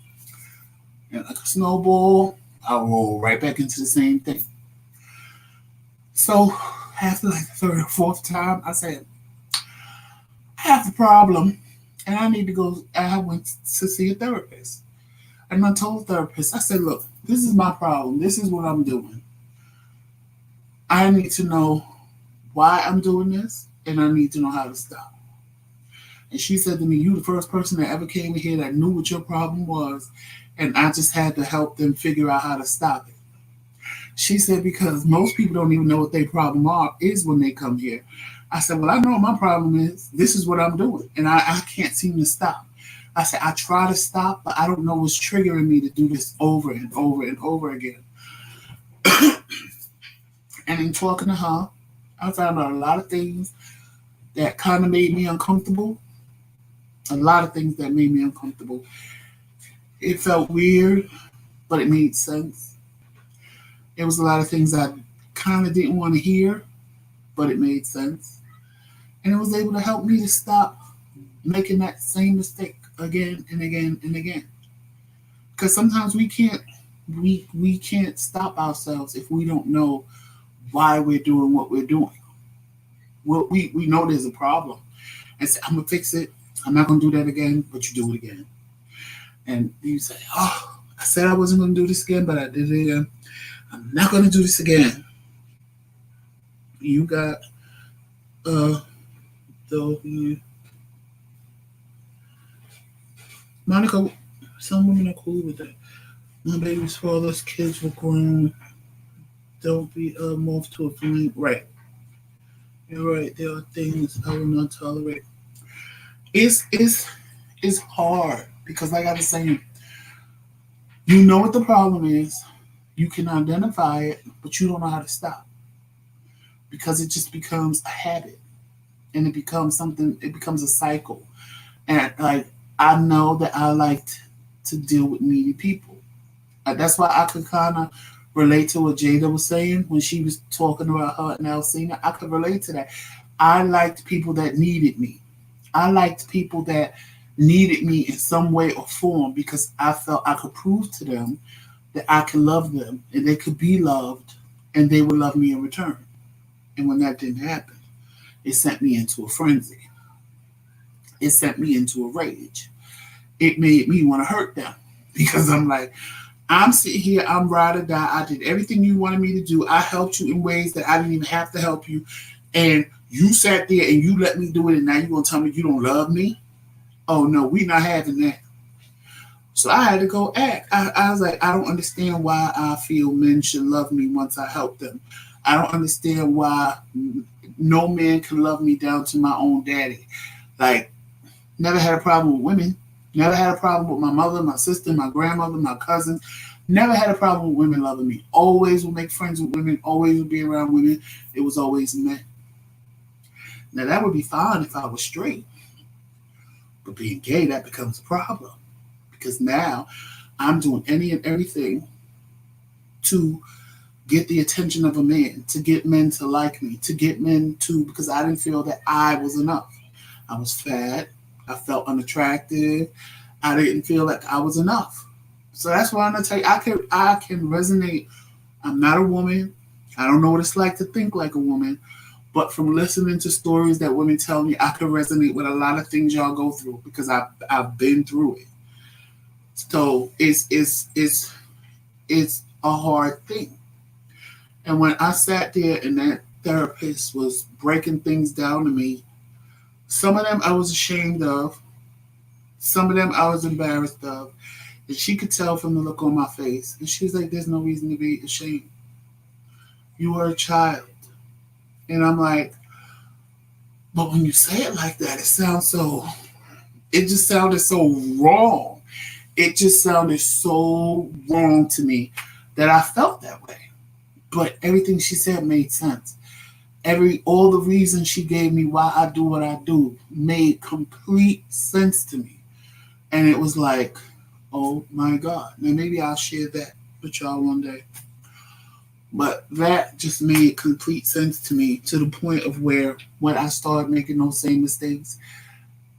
And like a snowball, I roll right back into the same thing. So after like the third or fourth time, I said, I have a problem and I need to go. I went to see a therapist. And I told the therapist, I said, look, this is my problem. This is what I'm doing. I need to know why I'm doing this and I need to know how to stop. And she said to me, you the first person that ever came in here that knew what your problem was. And I just had to help them figure out how to stop it. She said, because most people don't even know what their problem is when they come here. I said, well, I know what my problem is. This is what I'm doing. And I can't seem to stop. I said, I try to stop, but I don't know what's triggering me to do this over and over and over again. And in talking to her, I found out a lot of things that kind of made me uncomfortable. A lot of things that made me uncomfortable. It felt weird, but it made sense. There was a lot of things I kind of didn't want to hear, but it made sense. And it was able to help me to stop making that same mistake again and again and again. Because sometimes we can't stop ourselves if we don't know why we're doing what we're doing. Well, we know there's a problem. And say, I'm going to fix it. I'm not going to do that again, but you do it again. And you say, oh, I said I wasn't going to do this again, but I did it again. I'm not going to do this again. You got Monica, some women are cool with that. My baby's father's kids were grown. Don't be morphed to a flame. Right. You're right. There are things I will not tolerate. It's hard because, like I was saying, you know what the problem is. You can identify it, but you don't know how to stop because it just becomes a habit and it becomes something. It becomes a cycle. And like I know that I liked to deal with needy people. That's why I could kind of relate to what Jada was saying when she was talking about her and Alcina. I could relate to that. I liked people that needed me. I liked people that needed me in some way or form because I felt I could prove to them that I could love them and they could be loved and they would love me in return. And when that didn't happen, it sent me into a frenzy. It sent me into a rage. It made me want to hurt them because I'm like, I'm sitting here, I'm ride or die. I did everything you wanted me to do. I helped you in ways that I didn't even have to help you. And you sat there and you let me do it and now you're going to tell me you don't love me? Oh, no, we're not having that. So I had to go act. I was like, I don't understand why I feel men should love me once I help them. I don't understand why no man can love me down to my own daddy. Like, never had a problem with women. Never had a problem with my mother, my sister, my grandmother, my cousin. Never had a problem with women loving me. Always would make friends with women. Always would be around women. It was always men. Now, that would be fine if I was straight. But being gay, that becomes a problem. Because now I'm doing any and everything to get the attention of a man, to get men to like me, to get men to, because I didn't feel that I was enough. I was fat. I felt unattractive. I didn't feel like I was enough. So that's why I'm going to tell you, I can resonate. I'm not a woman. I don't know what it's like to think like a woman. But from listening to stories that women tell me, I can resonate with a lot of things y'all go through because I've been through it. So it's a hard thing. And when I sat there and that therapist was breaking things down to me, some of them I was ashamed of. Some of them I was embarrassed of. And she could tell from the look on my face. And she was like, there's no reason to be ashamed. You were a child. And I'm like, but when you say it like that, it just sounded so wrong. It just sounded so wrong to me that I felt that way. But everything she said made sense. All the reasons she gave me why I do what I do made complete sense to me. And it was like, oh my God. Now maybe I'll share that with y'all one day. But that just made complete sense to me, to the point of where when I started making those same mistakes,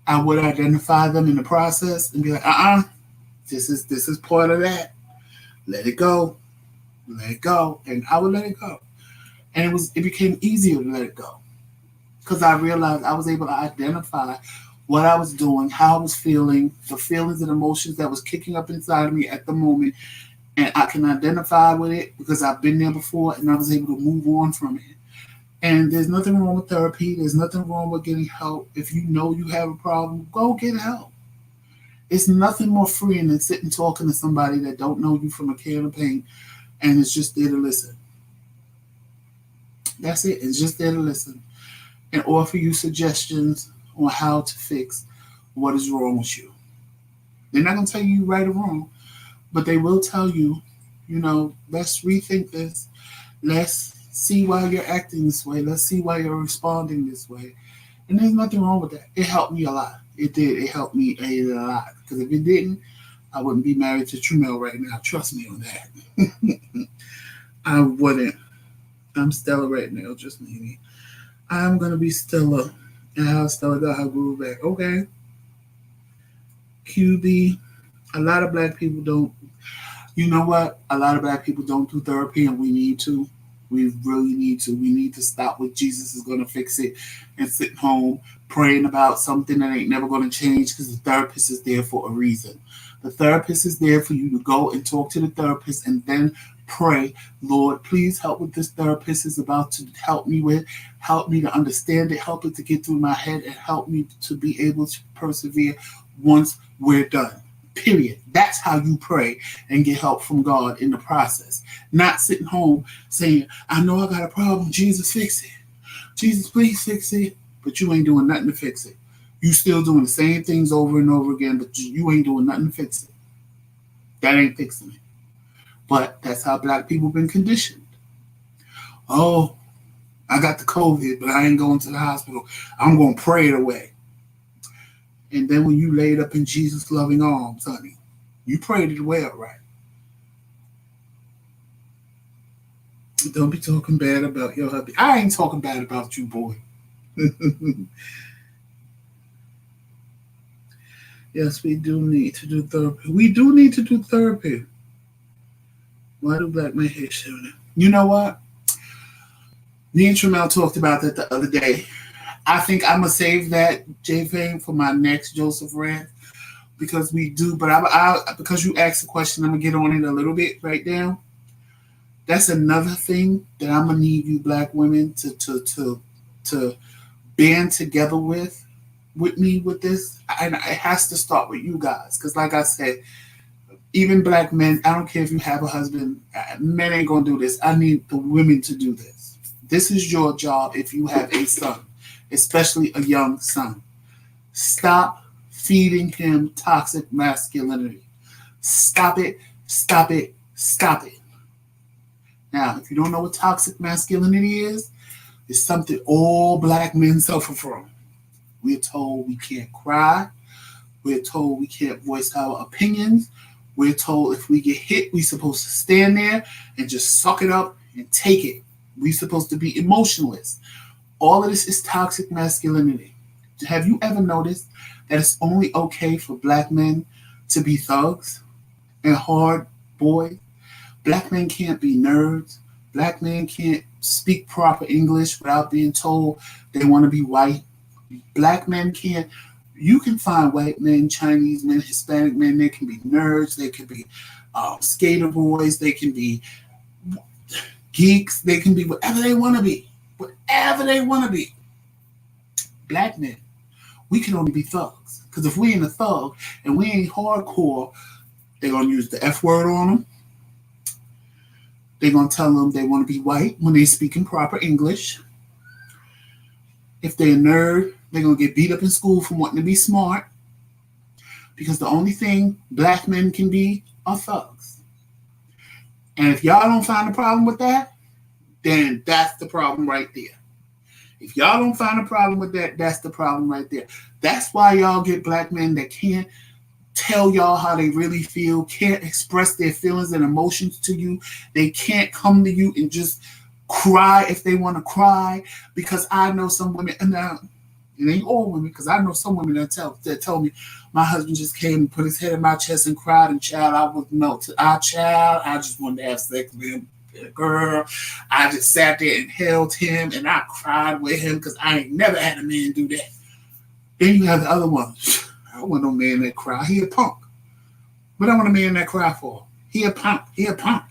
I would identify them in the process and be like, this is part of that. Let it go. Let it go. And I would let it go. And it became easier to let it go. Because I realized I was able to identify what I was doing, how I was feeling, the feelings and emotions that was kicking up inside of me at the moment. And I can identify with it because I've been there before and I was able to move on from it. And there's nothing wrong with therapy. There's nothing wrong with getting help. If you know you have a problem, go get help. It's nothing more freeing than sitting talking to somebody that don't know you from a can of paint and is just there to listen. That's it. It's just there to listen and offer you suggestions on how to fix what is wrong with you. They're not going to tell you right or wrong, but they will tell you, let's rethink this. Let's see why you're acting this way. Let's see why you're responding this way. And there's nothing wrong with that. It helped me a lot. It did. It helped me a lot. Because if it didn't, I wouldn't be married to Trumel right now. Trust me on that. I wouldn't. I'm Stella right now. Just maybe. I'm going to be Stella. And how Stella got her groove back. Okay. QB. A lot of black people don't. You know what? A lot of black people don't do therapy, and we need to. We really need to. We need to stop with Jesus is going to fix it and sitting home praying about something that ain't never going to change, because the therapist is there for a reason. The therapist is there for you to go and talk to the therapist and then pray, Lord, please help what this therapist is about to help me with. Help me to understand it. Help it to get through my head and help me to be able to persevere once we're done. Period. That's how you pray and get help from God in the process. Not sitting home saying, I know I got a problem. Jesus, fix it. Jesus, please fix it. But you ain't doing nothing to fix it. You still doing the same things over and over again, but you ain't doing nothing to fix it. That ain't fixing it. But that's how black people been conditioned. Oh, I got the COVID, but I ain't going to the hospital. I'm going to pray it away. And then when you laid up in Jesus' loving arms, honey, you prayed it away all right. Don't be talking bad about your hubby. I ain't talking bad about you, boy. Yes, we do need to do therapy. We do need to do therapy. Why do black men hate shooting? You know what? Me and Trumel talked about that the other day. I think I'm going to save that J-Fame for my next Joseph rant, because we do, but because you asked the question, I'm going to get on it a little bit right now. That's another thing that I'm going to need you black women to band together with me with this. And it has to start with you guys, because like I said, even black men, I don't care if you have a husband, men ain't going to do this. I need the women to do this. This is your job if you have a son, especially a young son. Stop feeding him toxic masculinity. Stop it, stop it, stop it. Now, if you don't know what toxic masculinity is, it's something all black men suffer from. We're told we can't cry. We're told we can't voice our opinions. We're told if we get hit, we're supposed to stand there and just suck it up and take it. We're supposed to be emotionless. All of this is toxic masculinity. Have you ever noticed that it's only okay for black men to be thugs and hard boys? Black men can't be nerds. Black men can't speak proper English without being told they want to be white. Black men can't. You can find white men, Chinese men, Hispanic men. They can be nerds. They can be skater boys. They can be geeks. They can be whatever they want to be. Whatever they want to be. Black men, we can only be thugs. Because if we ain't a thug and we ain't hardcore, they're going to use the F word on them. They're going to tell them they want to be white when they're speaking proper English. If they're a nerd, they're going to get beat up in school for wanting to be smart. Because the only thing black men can be are thugs. And if y'all don't find a problem with that, then that's the problem right there. If y'all don't find a problem with that, that's the problem right there. That's why y'all get black men that can't tell y'all how they really feel, can't express their feelings and emotions to you. They can't come to you and just cry if they want to cry. Because I know some women, and now it ain't all women, because I know some women that tell me, my husband just came and put his head in my chest and cried, and child, I was melted. I just wanted to have sex with him. Girl, I just sat there and held him and I cried with him because I ain't never had a man do that. Then you have the other one. I don't want no man that cry. He a punk. What I want a man that cry for? He a punk. He a punk.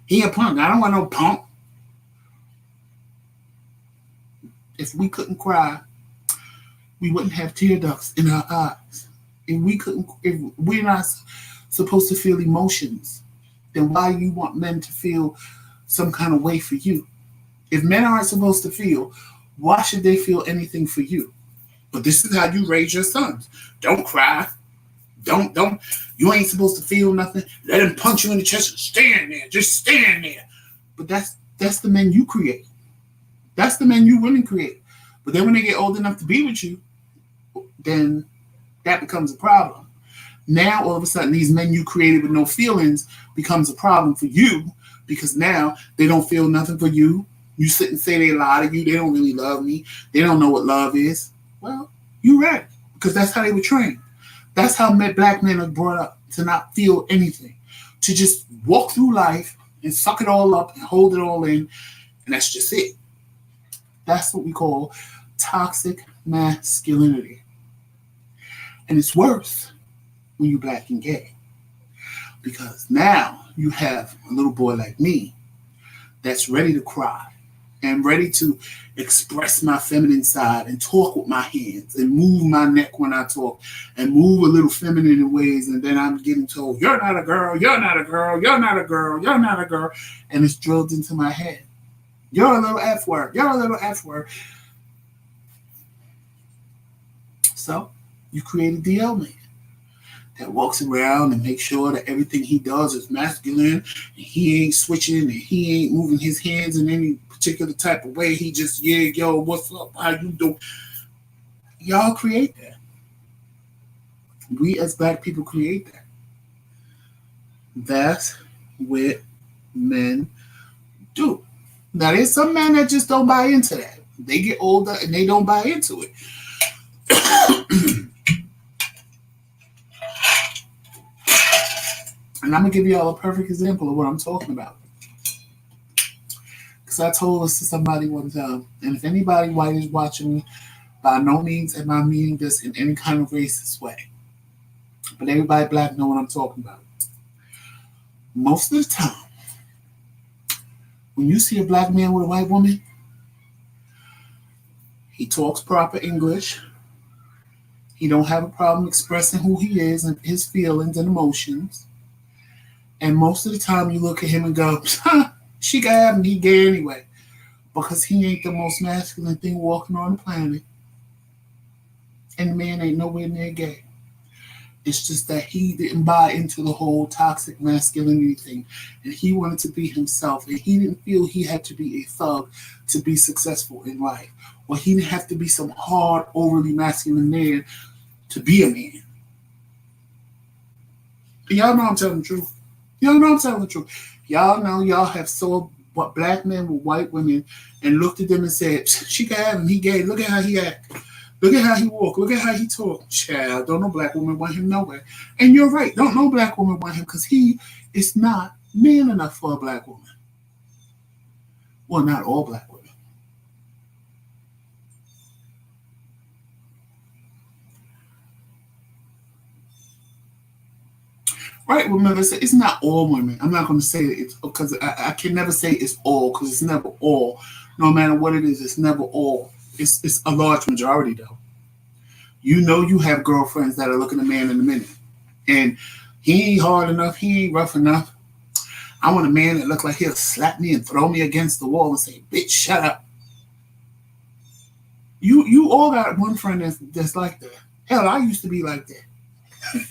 He a punk. I don't want no punk. If we couldn't cry, we wouldn't have tear ducts in our eyes. If we're not supposed to feel emotions, then why do you want men to feel some kind of way for you? If men aren't supposed to feel, why should they feel anything for you? But this is how you raise your sons. Don't cry. Don't. You ain't supposed to feel nothing. Let him punch you in the chest and stand there. Just stand there. But that's the men you create. That's the men you women create. But then when they get old enough to be with you, then that becomes a problem. Now, all of a sudden, these men you created with no feelings becomes a problem for you because now they don't feel nothing for you. You sit and say they lie to you. They don't really love me. They don't know what love is. Well, you're right, because that's how they were trained. That's how black men are brought up, to not feel anything, to just walk through life and suck it all up and hold it all in, and that's just it. That's what we call toxic masculinity. And it's worse when you're black and gay, because now you have a little boy like me that's ready to cry and ready to express my feminine side and talk with my hands and move my neck when I talk and move a little feminine in ways, and then I'm getting told, you're not a girl, you're not a girl, you're not a girl, you're not a girl, and it's drilled into my head. You're a little F word, you're a little F word. So you create a DL man that walks around and makes sure that everything he does is masculine, and he ain't switching, and he ain't moving his hands in any particular type of way. He just, yeah, yo, what's up? How you doing? Y'all create that. We as black people create that. That's what men do. Now, there's some men that just don't buy into that. They get older and they don't buy into it. And I'm going to give you all a perfect example of what I'm talking about. Because I told this to somebody one time, and if anybody white is watching me, by no means am I meaning this in any kind of racist way. But everybody black know what I'm talking about. Most of the time, when you see a black man with a white woman, he talks proper English. He don't have a problem expressing who he is and his feelings and emotions. And most of the time you look at him and go, she can have him, he gay anyway. because he ain't the most masculine thing walking on the planet. And the man ain't nowhere near gay. It's just that he didn't buy into the whole toxic masculinity thing. And he wanted to be himself. And he didn't feel he had to be a thug to be successful in life. Or he didn't have to be some hard, overly masculine man to be a man. And y'all know I'm telling the truth. Y'all know I'm telling the truth. Y'all know y'all have saw what black men with white women and looked at them and said, she can have him, he gay. Look at how he act. Look at how he walk. Look at how he talk. Child, don't no black woman want him nowhere. And you're right. Don't no black woman want him because he is not man enough for a black woman. Well, not all black women. Right, remember, it's not all women. I'm not going to say it because I can never say it's all because it's never all. No matter what it is, it's never all. It's a large majority, though. You know you have girlfriends that are looking a man in a minute. And he ain't hard enough. He ain't rough enough. I want a man that look like he'll slap me and throw me against the wall and say, bitch, shut up. You all got one friend that's like that. Hell, I used to be like that.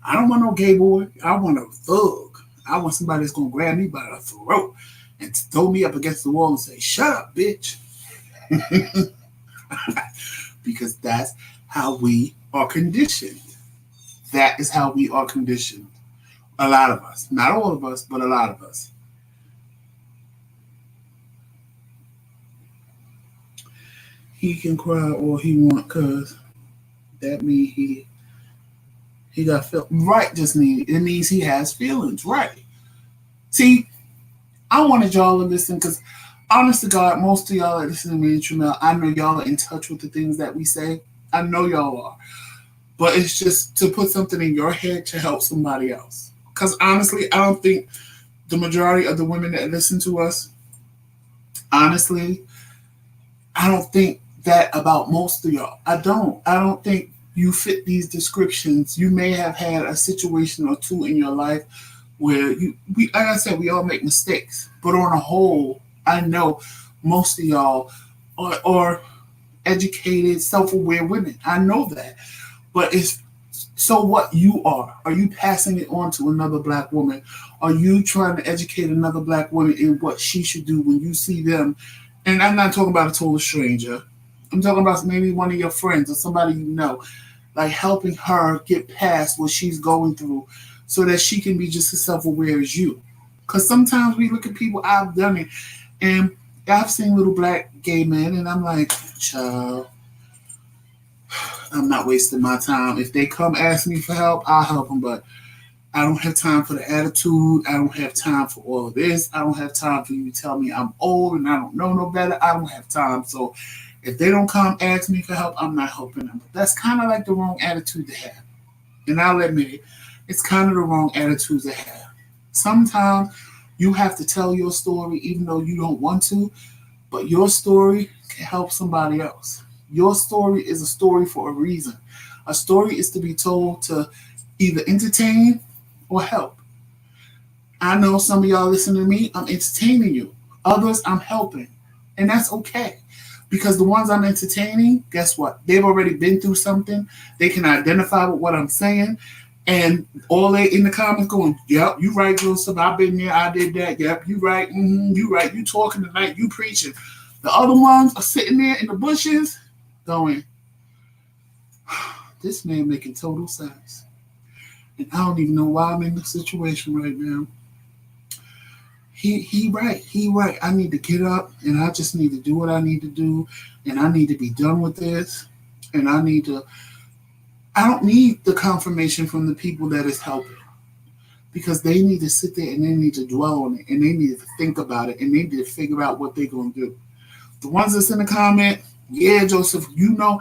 I don't want no gay boy. I want a thug. I want somebody that's going to grab me by the throat and throw me up against the wall and say, shut up, bitch. Because that's how we are conditioned. That is how we are conditioned. A lot of us. Not all of us, but a lot of us. He can cry all he want because that means he got felt. Right, it means he has feelings. Right. See, I wanted y'all to listen because honest to God, most of y'all that listen to me and Tramel, I know y'all are in touch with the things that we say. I know y'all are. But it's just to put something in your head to help somebody else. Because honestly, I don't think the majority of the women that listen to us, honestly, I don't think that about most of y'all. I don't think you fit these descriptions. You may have had a situation or two in your life where like I said, we all make mistakes. But on a whole, I know most of y'all are educated, self-aware women. I know that. But it's so what you are. Are you passing it on to another black woman? Are you trying to educate another black woman in what she should do when you see them? And I'm not talking about a total stranger. I'm talking about maybe one of your friends or somebody you know, like helping her get past what she's going through so that she can be just as self-aware as you. Because sometimes we look at people, I've done it, and I've seen little black gay men, and I'm like, child, I'm not wasting my time. If they come ask me for help, I'll help them, but I don't have time for the attitude. I don't have time for all of this. I don't have time for you to tell me I'm old and I don't know no better. I don't have time. So if they don't come ask me for help, I'm not helping them. But that's kind of like the wrong attitude to have. And I'll admit it, it's kind of the wrong attitude to have. Sometimes you have to tell your story even though you don't want to, but your story can help somebody else. Your story is a story for a reason. A story is to be told to either entertain or help. I know some of y'all listening to me, I'm entertaining you. Others, I'm helping. And that's okay. Because the ones I'm entertaining, guess what? They've already been through something. They can identify with what I'm saying. And all they in the comments going, yep, you right, Joseph. I've been there. I did that. Yep, you right. You right. You talking tonight. You preaching. The other ones are sitting there in the bushes going, this man making total sense. And I don't even know why I'm in this situation right now. He right. I need to get up and I just need to do what I need to do. And I need to be done with this. And I don't need the confirmation from the people that is helping. Because they need to sit there and they need to dwell on it. And they need to think about it. And they need to figure out what they're going to do. The ones that's in the comment, yeah, Joseph, you know,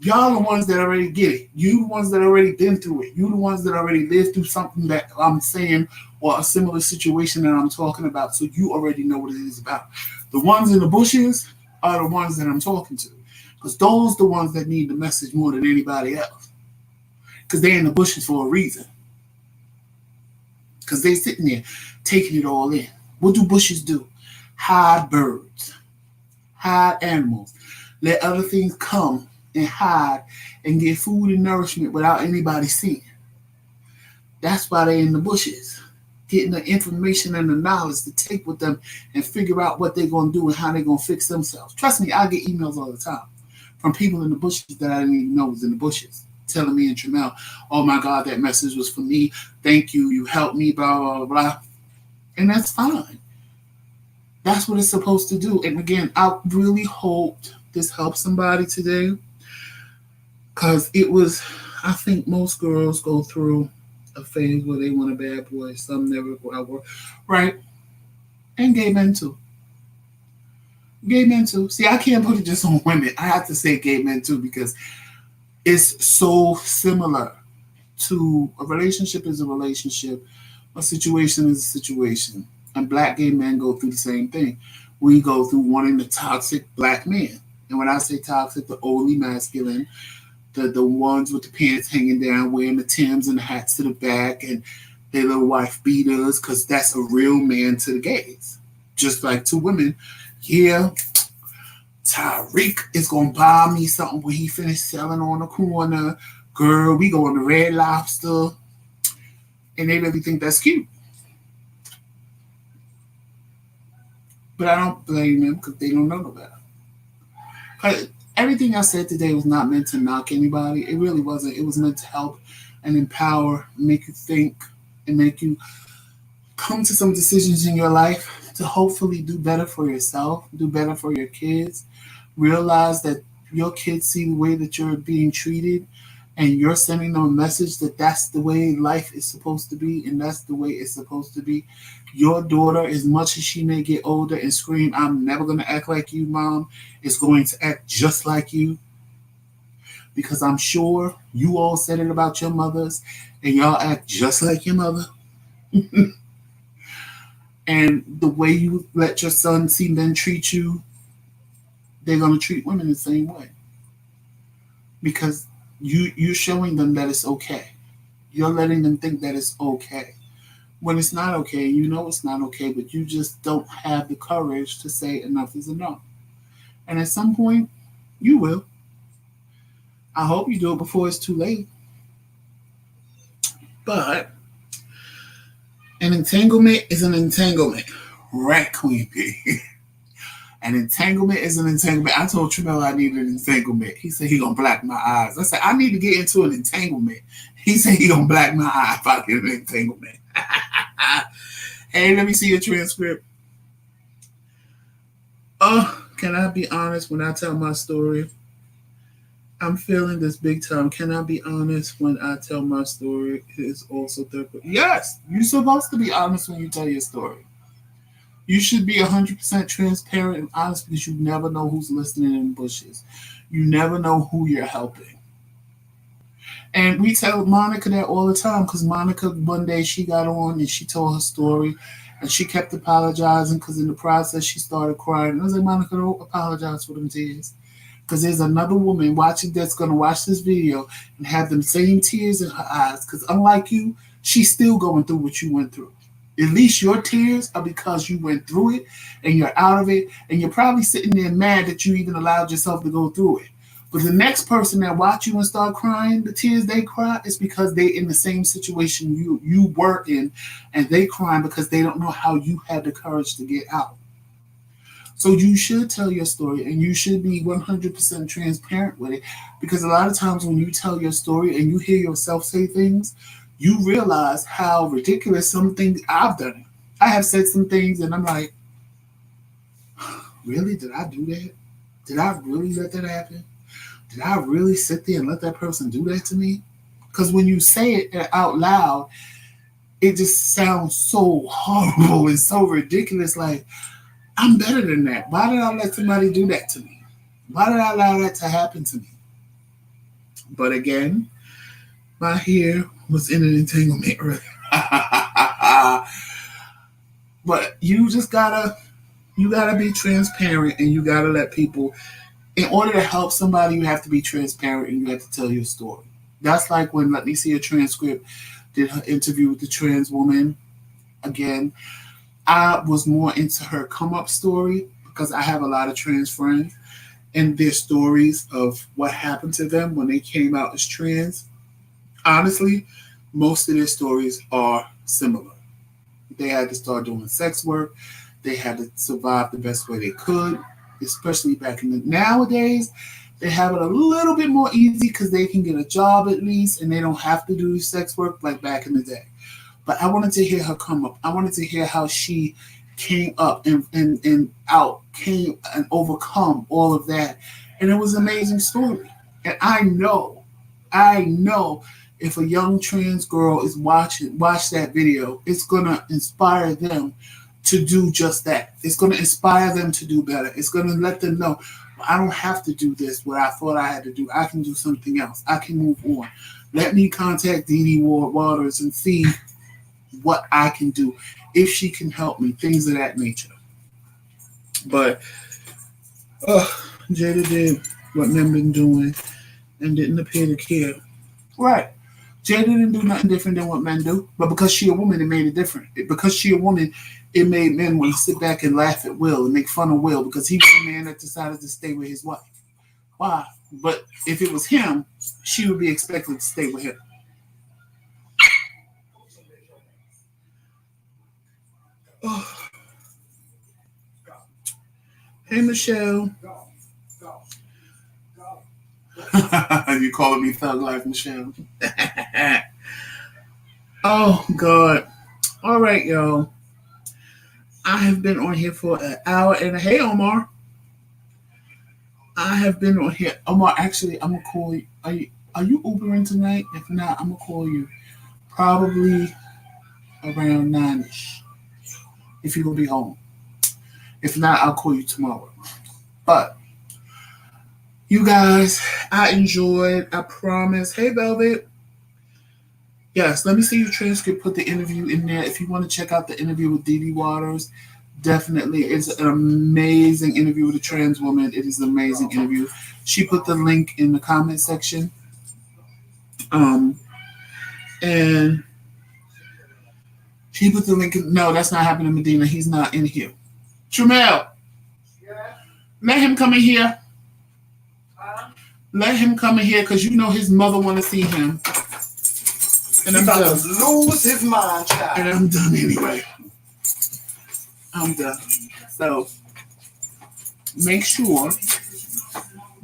y'all the ones that already get it. You the ones that already been through it. You the ones that already lived through something that I'm saying or a similar situation that I'm talking about. So you already know what it is about. The ones in the bushes are the ones that I'm talking to. Because those are the ones that need the message more than anybody else. Because they're in the bushes for a reason. Because they're sitting there taking it all in. What do bushes do? Hide birds. hide animals, let other things come and hide and get food and nourishment without anybody seeing. That's why they're in the bushes, getting the information and the knowledge to take with them and figure out what they're going to do and how they're going to fix themselves. Trust me, I get emails all the time from people in the bushes that I didn't even know was in the bushes, telling me and Tramel, oh my God, that message was for me. Thank you. You helped me, blah, blah, blah. And that's fine. That's what it's supposed to do. And again, I really hoped this helped somebody today, because it was, I think most girls go through a phase where they want a bad boy. Some never go out, right? And gay men too. Gay men too. See, I can't put it just on women. I have to say gay men too, because it's so similar to a relationship is a relationship. A situation is a situation. And black gay men go through the same thing. We go through wanting the toxic black man. And when I say toxic, the overly masculine, the ones with the pants hanging down, wearing the Timbs and the hats to the back, and their little wife beaters, because that's a real man to the gays. Just like to women, yeah, Tyreek is going to buy me something when he finished selling on the corner. Girl, we going to Red Lobster. And they really think that's cute. But I don't blame them, because they don't know no better. But everything I said today was not meant to knock anybody. It really wasn't. It was meant to help and empower, make you think, and make you come to some decisions in your life to hopefully do better for yourself, do better for your kids. Realize that your kids see the way that you're being treated, and you're sending them a message that that's the way life is supposed to be, and that's the way it's supposed to be. Your daughter, as much as she may get older and scream, I'm never going to act like you, Mom, is going to act just like you. Because I'm sure you all said it about your mothers, and y'all act just like your mother. And the way you let your son see men treat you, they're going to treat women the same way. Because you're showing them that it's okay. You're letting them think that it's okay. When it's not okay, you know it's not okay, but you just don't have the courage to say enough is enough. And at some point, you will. I hope you do it before it's too late. But an entanglement is an entanglement. Right, Queen P. An entanglement is an entanglement. I told Tramel I needed an entanglement. He said he gonna black my eyes. I said I need to get into an entanglement. He said he gonna black my eye if I get an entanglement. Hey, let me see your transcript. Can I be honest when I tell my story? I'm feeling this big time. Can I be honest when I tell my story? It is also third. Yes, you're supposed to be honest when you tell your story. You should be 100% transparent and honest, because you never know who's listening in the bushes. You never know who you're helping. And we tell Monica that all the time, because Monica, one day she got on and she told her story, and she kept apologizing, because in the process she started crying. And I was like, Monica, don't apologize for them tears. Because there's another woman watching that's going to watch this video and have them same tears in her eyes. Because unlike you, she's still going through what you went through. At least your tears are because you went through it and you're out of it, and you're probably sitting there mad that you even allowed yourself to go through it. But the next person that watch you and start crying, the tears they cry, is because they in the same situation you were in, and they crying because they don't know how you had the courage to get out. So you should tell your story, and you should be 100% transparent with it, because a lot of times when you tell your story and you hear yourself say things, you realize how ridiculous some things I've done. I have said some things and I'm like, really? Did I do that? Did I really let that happen? Did I really sit there and let that person do that to me? Because when you say it out loud, it just sounds so horrible and so ridiculous. Like, I'm better than that. Why did I let somebody do that to me? Why did I allow that to happen to me? But again, my hair was in an entanglement earlier. But you just gotta be transparent, and you gotta let people, in order to help somebody, you have to be transparent and you have to tell your story. That's like when, let me see a transcript, did her interview with the trans woman. Again, I was more into her come up story, because I have a lot of trans friends and their stories of what happened to them when they came out as trans. Honestly, most of their stories are similar. They had to start doing sex work. They had to survive the best way they could, especially back in the nowadays. They have it a little bit more easy because they can get a job at least and they don't have to do sex work like back in the day. But I wanted to hear her come up. I wanted to hear how she came up and out, came and overcome all of that. And it was an amazing story. And I know if a young trans girl is watch that video, it's gonna inspire them to do just that. It's gonna inspire them to do better. It's gonna let them know I don't have to do this what I thought I had to do. I can do something else. I can move on. Let me contact Dee Waters and see what I can do, if she can help me, things of that nature. But Jada did what men been doing and didn't appear to care. Right. Jada didn't do nothing different than what men do, but because she a woman, it made it different. Because she a woman, it made men want to sit back and laugh at Will and make fun of Will because he was a man that decided to stay with his wife. Why? But if it was him, she would be expected to stay with him. Oh. Hey, Michelle. You calling me Thug Life, Michelle? Oh, God. All right, y'all. I have been on here for an hour and a hey, Omar. I have been on here. Omar, actually, I'm going to call you. Are you Ubering tonight? If not, I'm going to call you probably around 9-ish. If you're going to be home. If not, I'll call you tomorrow. But you guys, I enjoyed. I promise. Hey, Velvet. Yes, let me see your transcript. Put the interview in there. If you want to check out the interview with Dee Waters, definitely. It's an amazing interview with a trans woman. It is an amazing interview. She put the link in the comment section. And she put the link in. No, that's not happening, Medina. He's not in here. Tramel, let him come in here. Let him come in here because you know his mother want to see him. And I'm about to lose his mind, child. And I'm done anyway. I'm done. So make sure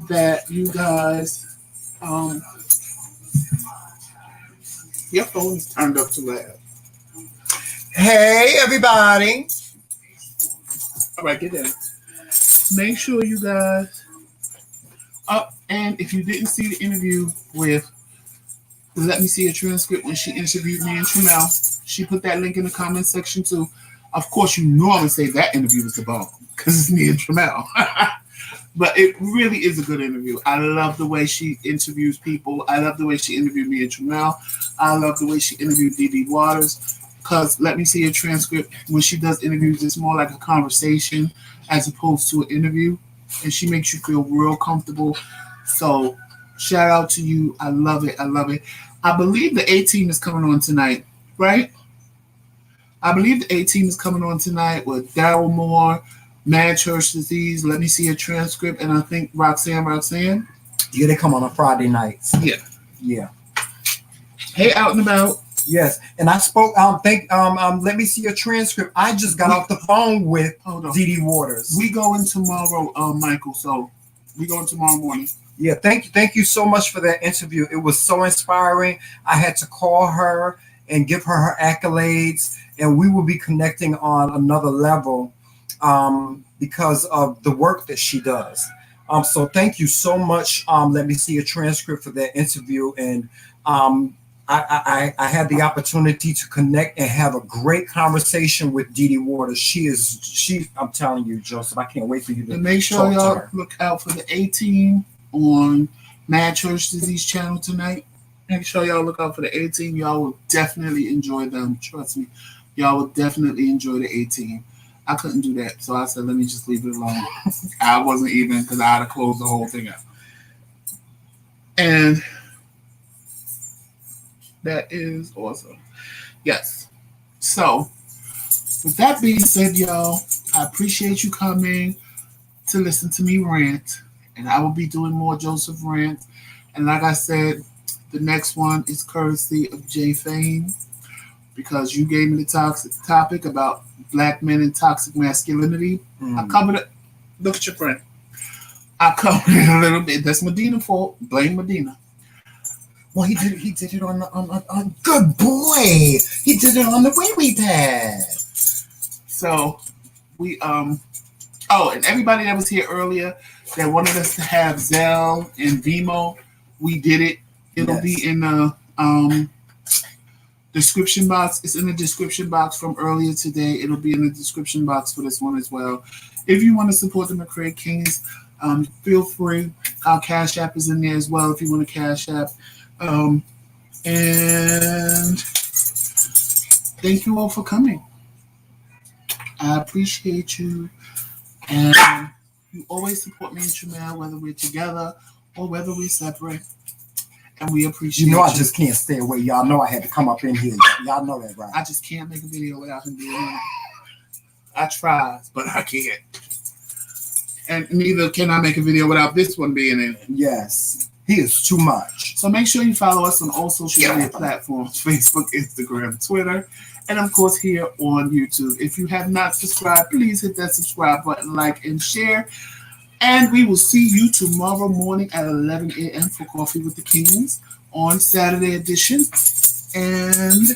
that you guys, your phone is turned up too loud. Hey, everybody. All right, get down. Make sure you guys and if you didn't see the interview with Let Me See a Transcript when she interviewed me and Tramel, she put that link in the comment section too. Of course, you know I'm going to say that interview was the bomb because it's me and Tramel. But it really is a good interview. I love the way she interviews people. I love the way she interviewed me and Tramel. I love the way she interviewed Dee Waters. Because Let Me See a Transcript, when she does interviews, it's more like a conversation as opposed to an interview. And she makes you feel real comfortable. So shout out to you. I love it. I love it. I believe the A-Team is coming on tonight, right? I believe the A-Team is coming on tonight with Daryl Moore, Manchurch Disease, Let Me See a Transcript, and I think Roxanne. Yeah, they come on Friday nights. Yeah. Hey, Out and About. Yes, and I spoke. Let Me See a Transcript. I just got off the phone with Dee Waters. We go in tomorrow, Michael. So we go in tomorrow morning. Yeah, thank you so much for that interview. It was so inspiring. I had to call her and give her accolades, and we will be connecting on another level because of the work that she does. So thank you so much. Let Me See a Transcript for that interview, and I had the opportunity to connect and have a great conversation with Dee Waters. I'm telling you, Joseph, I can't wait for you to make sure y'all look out for the A-Team on Mad Church Disease channel tonight. Make sure y'all look out for the A-Team. Y'all will definitely enjoy them. Trust me. Y'all will definitely enjoy the A-Team. I couldn't do that, so I said, let me just leave it alone. I wasn't even, because I had to close the whole thing out. And that is awesome. Yes. So, with that being said, y'all, I appreciate you coming. to listen to me rant. And I will be doing more Joseph rants. And like I said, the next one is courtesy of J Fame, because you gave me the toxic topic about black men and toxic masculinity. I covered it. Look at your friend. I covered it a little bit. That's Medina's fault. Blame Medina. Well, he did it on good boy. He did it on the wee pad. So we and everybody that was here earlier that wanted us to have Zelle and Venmo, we did it. It'll be in the description box. It's in the description box from earlier today. It'll be in the description box for this one as well. If you want to support the McRae Kingz, feel free. Our Cash App is in there as well if you want to Cash App. And thank you all for coming. I appreciate you. And you always support me and Tramel, whether we're together or whether we're separate. And we appreciate you. I just can't stay away. Y'all know I had to come up in here. Y'all know that, right? I just can't make a video without him being in. I tried, but I can't. And neither can I make a video without this one being in it. Yes. He is too much. So make sure you follow us on all social media platforms, Facebook, Instagram, Twitter, and of course here on YouTube. If you have not subscribed, please hit that subscribe button, like, and share. And we will see you tomorrow morning at 11 a.m. for Coffee with the Kings on Saturday edition. And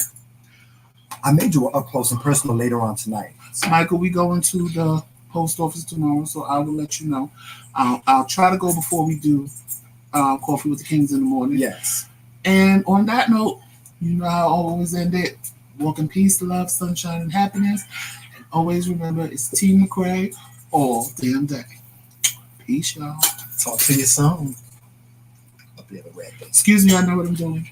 I may do an up close and personal later on tonight. Michael, we go into the post office tomorrow, so I will let you know. I'll try to go before we do Coffee with the Kings in the morning. Yes. And on that note, you know how I always end it. Walk in peace, love, sunshine, and happiness. And always remember, it's Team McRae all damn day. Peace, y'all. Talk to you soon. Excuse me, I know what I'm doing.